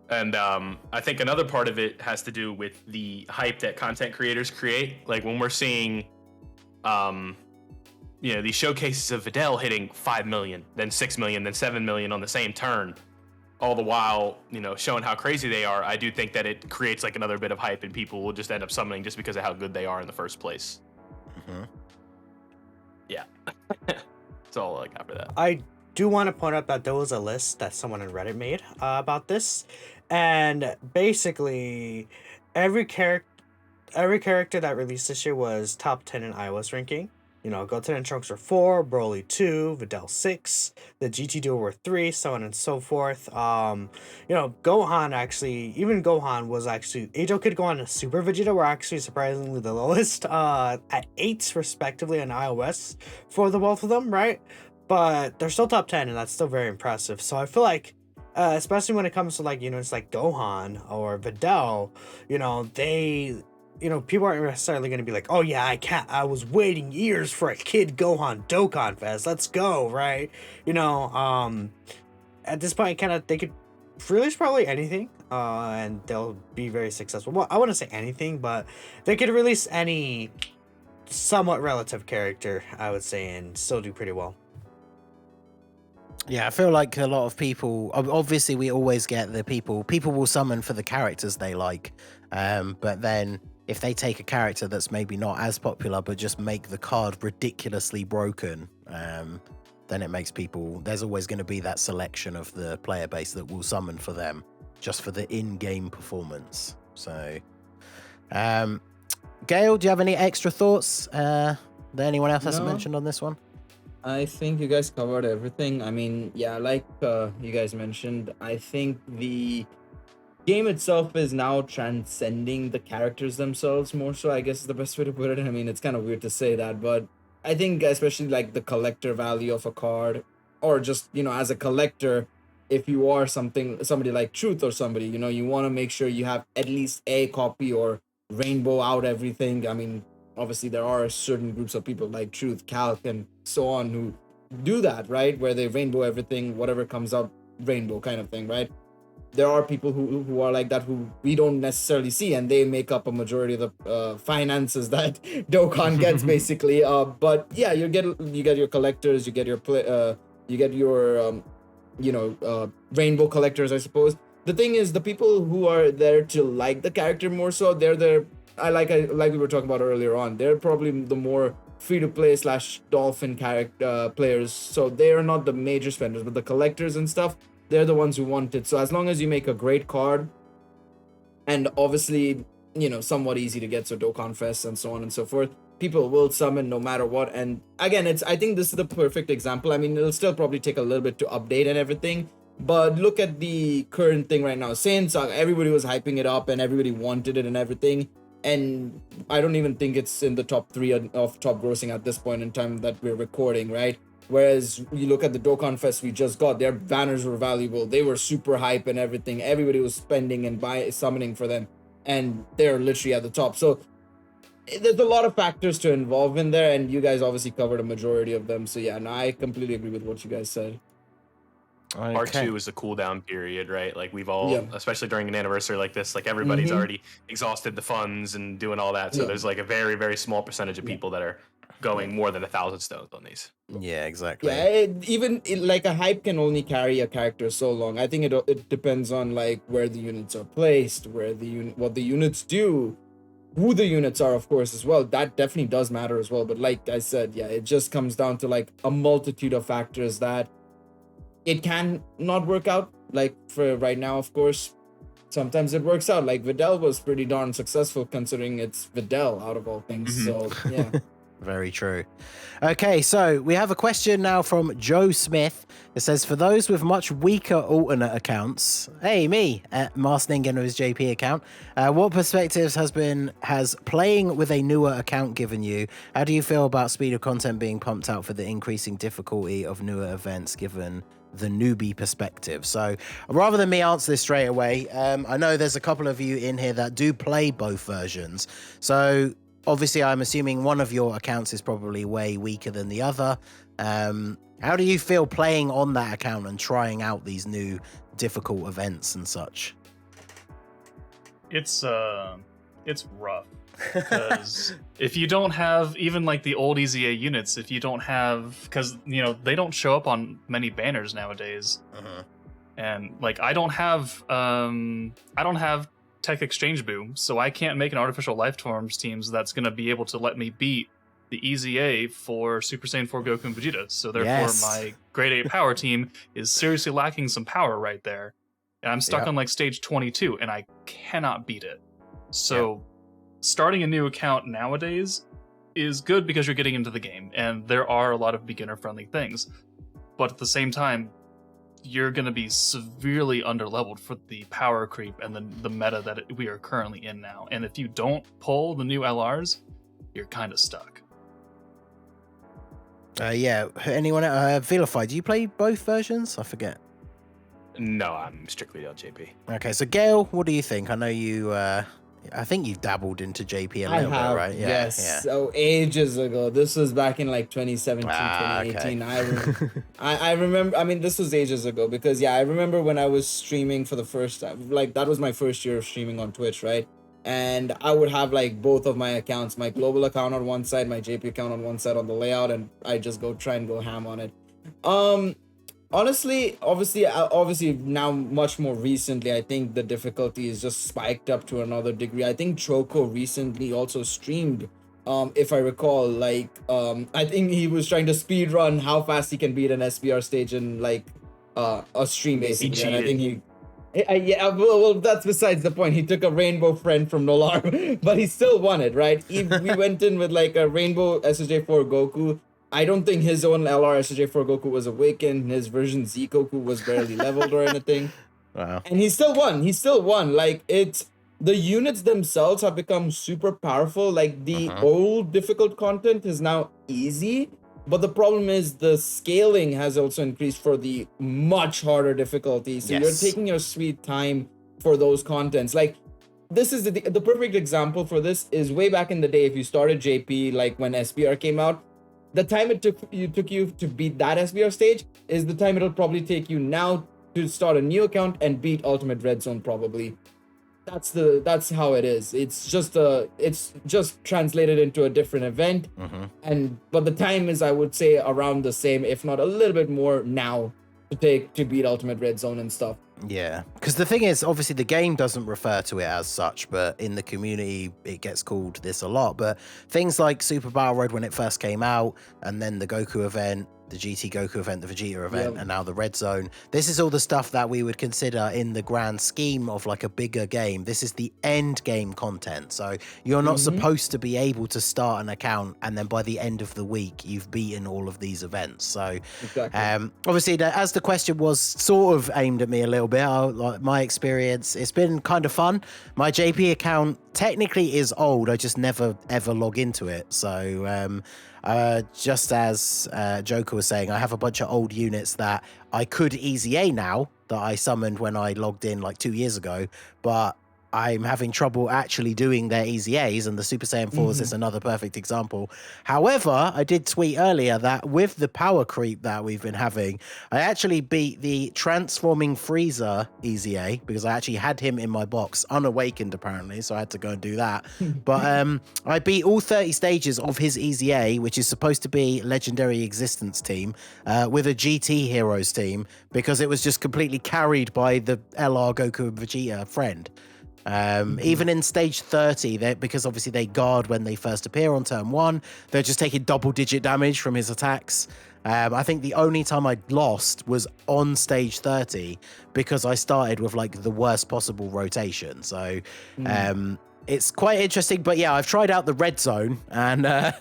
And I think another part of it has to do with the hype that content creators create. Like, when we're seeing, you know, these showcases of Videl hitting 5 million, then 6 million, then 7 million on the same turn, all the while, you know, showing how crazy they are, I do think that it creates like another bit of hype, and people will just end up summoning just because of how good they are in the first place. Mm-hmm. Yeah. That's all I got for that. I do want to point out that there was a list that someone on Reddit made about this, and basically every character that released this year was top 10 in iOS ranking. You know, Goten and Trunks were 4, Broly 2, Videl 6, the GT Duo were 3, so on and so forth. You know, Gohan was actually, Age Kid Gohan and Super Vegeta were actually surprisingly the lowest, at 8 respectively on iOS for the both of them, right? But they're still top 10, and that's still very impressive. So I feel like, especially when it comes to, like, you know, it's like Gohan or Videl, you know, people aren't necessarily going to be like, oh yeah, I was waiting years for a Kid Gohan Dokkan Fest. Let's go, right? You know, at this point, they could release probably anything, and they'll be very successful. Well, I wouldn't say anything, but they could release any somewhat relative character, I would say, and still do pretty well. Yeah, I feel like a lot of people, obviously we always get the people will summon for the characters they like, but then if they take a character that's maybe not as popular but just make the card ridiculously broken, then it makes people, there's always going to be that selection of the player base that will summon for them just for the in-game performance. So Gale, do you have any extra thoughts that anyone else hasn't mentioned on this one? I think you guys covered everything. I mean, yeah, like you guys mentioned, I think the game itself is now transcending the characters themselves more so, I guess is the best way to put it. I mean, it's kind of weird to say that, but I think especially like the collector value of a card, or just, you know, as a collector, if you are somebody like Truth or somebody, you know, you want to make sure you have at least a copy or rainbow out everything. I mean, obviously there are certain groups of people like Truth, Calc, and so on who do that, right? Where they rainbow everything, whatever comes out, rainbow kind of thing, right? There are people who are like that who we don't necessarily see, and they make up a majority of the finances that Dokkan gets basically. But yeah, you get your collectors, you get your rainbow collectors, I suppose. The thing is, the people who are there to like the character more so, they're there. Like we were talking about earlier on, they're probably the more free-to-play / dolphin character players. So they are not the major spenders, but the collectors and stuff, they're the ones who want it. So as long as you make a great card, and obviously, you know, somewhat easy to get, so Dokkan Fest and so on and so forth, people will summon no matter what. And again, I think this is the perfect example. I mean, it'll still probably take a little bit to update and everything, but look at the current thing right now. Saiyan Saga, everybody was hyping it up and everybody wanted it and everything. and I don't even think it's in the top 3 of top grossing at this point in time that we're recording, right? Whereas you look at the Dokkan Fest we just got, their banners were valuable. They were super hype and everything. Everybody was spending and summoning for them, and they're literally at the top. So there's a lot of factors to involve in there, and you guys obviously covered a majority of them. So yeah, no, I completely agree with what you guys said. R2 is the cooldown period, right? Like we've all, especially during an anniversary like this, like everybody's already exhausted the funds and doing all that. So there's like a very, very small percentage of people that are going more than 1,000 stones on these. Yeah, exactly. Yeah, like a hype can only carry a character so long. I think it depends on like where the units are placed, where what the units do, who the units are, of course, as well. That definitely does matter as well. But like I said, yeah, it just comes down to like a multitude of factors that it can not work out. Like for right now, of course, sometimes it works out. Like Videl was pretty darn successful considering it's Videl out of all things. So yeah. Very true. Okay, so we have a question now from Joe Smith. It says, for those with much weaker alternate accounts, hey, me, at Masked Ningen with his JP account, what perspectives has playing with a newer account given you? How do you feel about speed of content being pumped out for the increasing difficulty of newer events given the newbie perspective? So rather than me answer this straight away, I know there's a couple of you in here that do play both versions. So obviously, I'm assuming one of your accounts is probably way weaker than the other. How do you feel playing on that account and trying out these new difficult events and such? It's rough because if you don't have even like the old EZA units, if you don't have, because you know they don't show up on many banners nowadays, and like I don't have Tech Exchange Boom, so I can't make an artificial life forms teams that's going to be able to let me beat the EZA for Super Saiyan 4 Goku and Vegeta. So therefore, my grade 8 power team is seriously lacking some power right there. And I'm stuck on like stage 22, and I cannot beat it. So starting a new account nowadays is good because you're getting into the game, and there are a lot of beginner-friendly things. But at the same time, you're going to be severely underleveled for the power creep and the meta that we are currently in now. And if you don't pull the new LRs, you're kind of stuck. Anyone? Villuhfy, do you play both versions? I forget. No, I'm strictly LJP. Okay, so Gail, what do you think? I know you. I think you've dabbled into JP a little bit, right? Yes. Yeah. So ages ago. This was back in like 2017, 2018. Okay. I remember. I mean, this was ages ago because I remember when I was streaming for the first time. Like that was my first year of streaming on Twitch, right? And I would have like both of my accounts, my global account on one side, my JP account on one side on the layout, and I just try and go ham on it. Honestly, obviously now much more recently, I think the difficulty is just spiked up to another degree. I think Choco recently also streamed, if I recall, like I think he was trying to speed run how fast he can beat an SBR stage in like a stream basically. And I think well, that's besides the point. He took a rainbow friend from Nolar, but he still won it, right? We went in with like a rainbow SSJ4 Goku. I don't think his own LR SSJ4 Goku was awakened. His version Z Goku was barely leveled or anything. Wow. And he still won. Like the units themselves have become super powerful. Like the old difficult content is now easy. But the problem is the scaling has also increased for the much harder difficulty. So you're taking your sweet time for those contents. Like this is the perfect example for this is way back in the day. If you started JP, like when SBR came out, the time it took you to beat that SBR stage is the time it'll probably take you now to start a new account and beat Ultimate Red Zone probably. That's how it is. It's just translated into a different event, but the time is, I would say, around the same, if not a little bit more now to beat Ultimate Red Zone and stuff. Yeah, because the thing is, obviously the game doesn't refer to it as such, but in the community it gets called this a lot. But things like Super Battle Road when it first came out, and then the Goku event, the GT Goku event, the Vegeta event, and now the Red Zone. This is all the stuff that we would consider in the grand scheme of like a bigger game. This is the end game content. So you're not supposed to be able to start an account and then by the end of the week you've beaten all of these events. So obviously, as the question was sort of aimed at me a little bit. Like my experience, it's been kind of fun. My JP account technically is old. I just never ever log into it. So just as Joker was saying, I have a bunch of old units that I could easy A now that I summoned when I logged in like 2 years ago, but I'm having trouble actually doing their easy A's, and the Super Saiyan 4s is another perfect example. However, I did tweet earlier that with the power creep that we've been having, I actually beat the Transforming Frieza easy A because I actually had him in my box, unawakened apparently, so I had to go and do that. But I beat all 30 stages of his easy A, which is supposed to be Legendary Existence team, with a GT Heroes team, because it was just completely carried by the LR Goku and Vegeta friend. Even in stage 30, because obviously they guard when they first appear on turn 1, they're just taking double-digit damage from his attacks. I think the only time I lost was on stage 30 because I started with like the worst possible rotation. So it's quite interesting, but yeah, I've tried out the red zone and I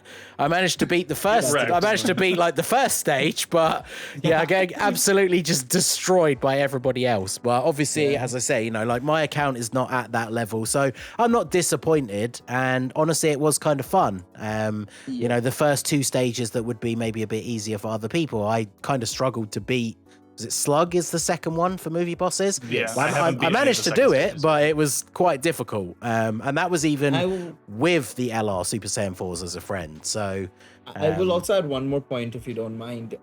managed to beat the first. I managed to beat like the first stage, but yeah, getting absolutely just destroyed by everybody else. But obviously, as I say, like my account is not at that level, so I'm not disappointed. And honestly, it was kind of fun. The first 2 stages that would be maybe a bit easier for other people, I kind of struggled to beat. Is it Slug is the second one for movie bosses? Yeah, I managed to do it, but it was quite difficult. And that was even with the LR Super Saiyan 4s as a friend. So I will also add one more point if you don't mind.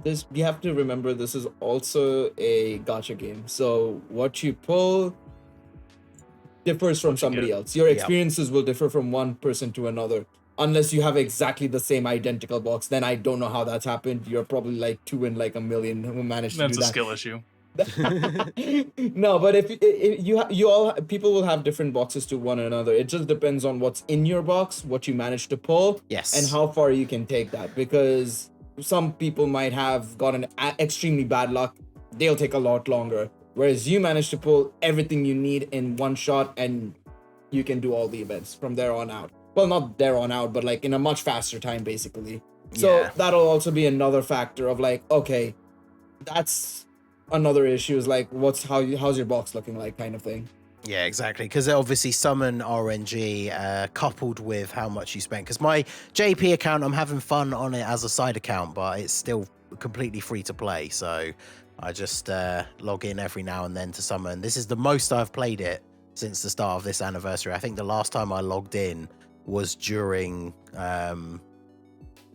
This you have to remember this is also a gacha game. So what you pull differs from somebody else. Your experiences will differ from one person to another. Unless you have exactly the same identical box, then I don't know how that's happened. You're probably like 2 in like a million who managed to do that. That's a skill issue. No, but if you all people will have different boxes to one another. It just depends on what's in your box, what you manage to pull, and how far you can take that. Because some people might have gotten extremely bad luck. They'll take a lot longer. Whereas you manage to pull everything you need in one shot, and you can do all the events from there on out. Well, not there on out, but like in a much faster time, basically. So that'll also be another factor of like, okay, that's another issue is like, how's your box looking like, kind of thing. Yeah, exactly. Because obviously summon RNG coupled with how much you spend. Because my JP account, I'm having fun on it as a side account, but it's still completely free to play. So I just log in every now and then to summon. This is the most I've played it since the start of this anniversary. I think the last time I logged in was during the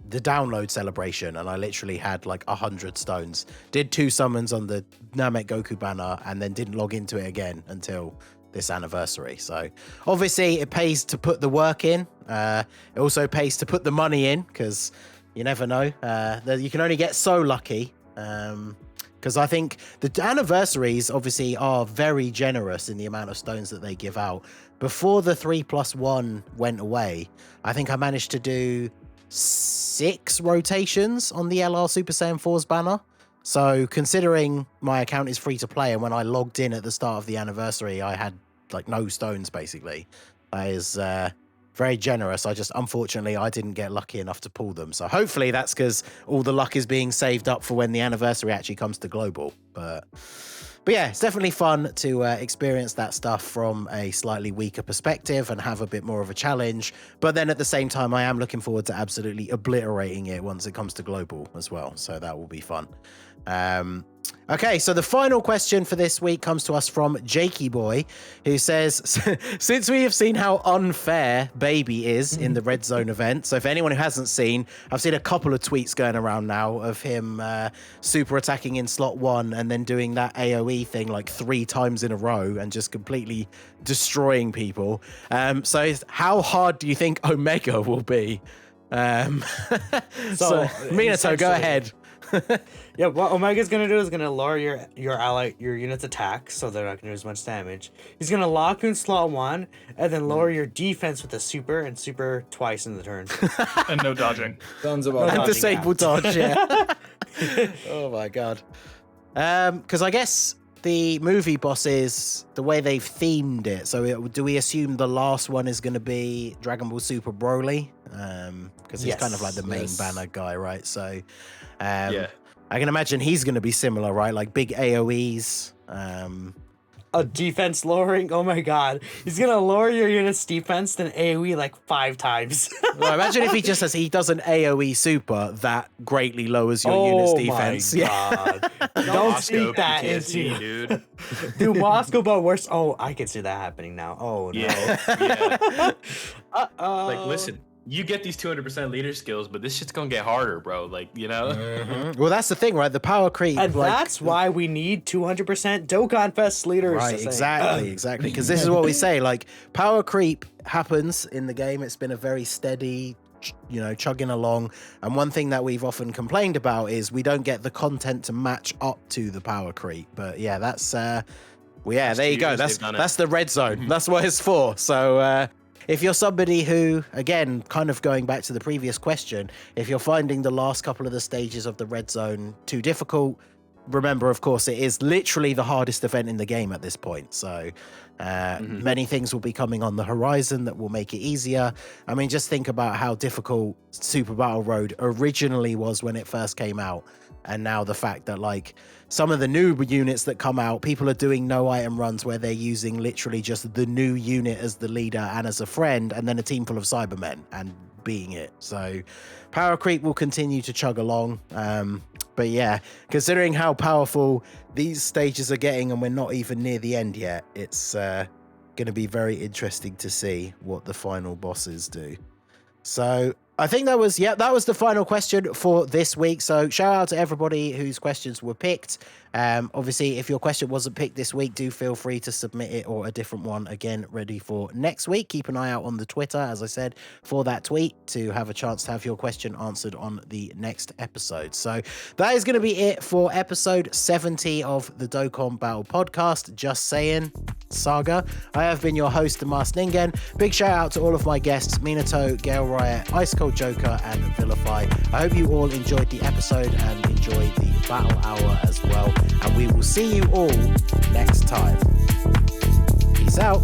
download celebration, and I literally had like 100 stones. Did 2 summons on the Namek Goku banner, and then didn't log into it again until this anniversary. So obviously it pays to put the work in. It also pays to put the money in, because you never know. You can only get so lucky. Because I think the anniversaries obviously are very generous in the amount of stones that they give out. Before the 3+1 went away, I think I managed to do 6 rotations on the LR Super Saiyan 4's banner. So considering my account is free to play, and when I logged in at the start of the anniversary, I had like no stones basically. That is very generous. Unfortunately, I didn't get lucky enough to pull them. So hopefully that's because all the luck is being saved up for when the anniversary actually comes to global. But yeah, it's definitely fun to experience that stuff from a slightly weaker perspective and have a bit more of a challenge. But then at the same time, I am looking forward to absolutely obliterating it once it comes to global as well. So that will be fun. Okay, so the final question for this week comes to us from Jakey Boy, who says, since we have seen how unfair Baby is in the Red Zone event, so if anyone who hasn't seen, I've seen a couple of tweets going around now of him super attacking in slot 1 and then doing that AoE thing like 3 times in a row and just completely destroying people. So how hard do you think Omega will be? So Minato, go ahead. Yeah, what Omega's gonna do is gonna lower your unit's attack, so they're not gonna do as much damage. He's gonna lock you in slot 1, and then lower your defense with a super, and super twice in the turn. And no dodging. Sounds about And right. disable dodge, yeah. Oh my god. Because I guess the movie bosses, the way they've themed it, so do we assume the last one is going to be Dragon Ball Super Broly? Because he's kind of like the main banner guy, right? So I can imagine he's going to be similar, right? Like big AoEs, A defense lowering? Oh my god. He's gonna lower your unit's defense than AoE like 5 times. Well, imagine if he just says he does an AoE super that greatly lowers your unit's defense. My god. Don't Moscow speak that PTSD, into dude. Dude, Moscow, but worse. Oh, I can see that happening now. Oh no. Yeah. Uh-oh. Like, listen, you get these 200% leader skills, but this shit's gonna get harder, bro. Like, you know? Well, that's the thing, right? The power creep. And like, that's why we need 200% Dokkan Fest leaders. Right, exactly. Because this is what we say. Like, power creep happens in the game. It's been a very steady, chugging along. And one thing that we've often complained about is we don't get the content to match up to the power creep. But yeah, that's there you go. That's the red zone. That's what it's for. So if you're somebody who, again, kind of going back to the previous question, if you're finding the last couple of the stages of the red zone too difficult, remember, of course, it is literally the hardest event in the game at this point. So many things will be coming on the horizon that will make it easier. I mean, just think about how difficult Super Battle Road originally was when it first came out. And now the fact that, like, some of the new units that come out, people are doing no item runs where they're using literally just the new unit as the leader and as a friend, and then a team full of Cybermen and being it. So power creep will continue to chug along. But yeah, considering how powerful these stages are getting, and we're not even near the end yet, it's going to be very interesting to see what the final bosses do. So I think that was the final question for this week. So shout out to everybody whose questions were picked. Obviously, if your question wasn't picked this week, do feel free to submit it, or a different one, again, ready for next week. Keep an eye out on the Twitter, as I said, for that tweet to have a chance to have your question answered on the next episode. So that is going to be it for episode 70 of the Dokkan Battle Podcast. Just Saiyan Saga. I have been your host, the Masked Ningen. Big shout out to all of my guests, Minato, Galeriot, IceColdJoker, and Villuhfy. I hope you all enjoyed the episode and enjoyed the battle hour as well. And we will see you all next time. Peace out.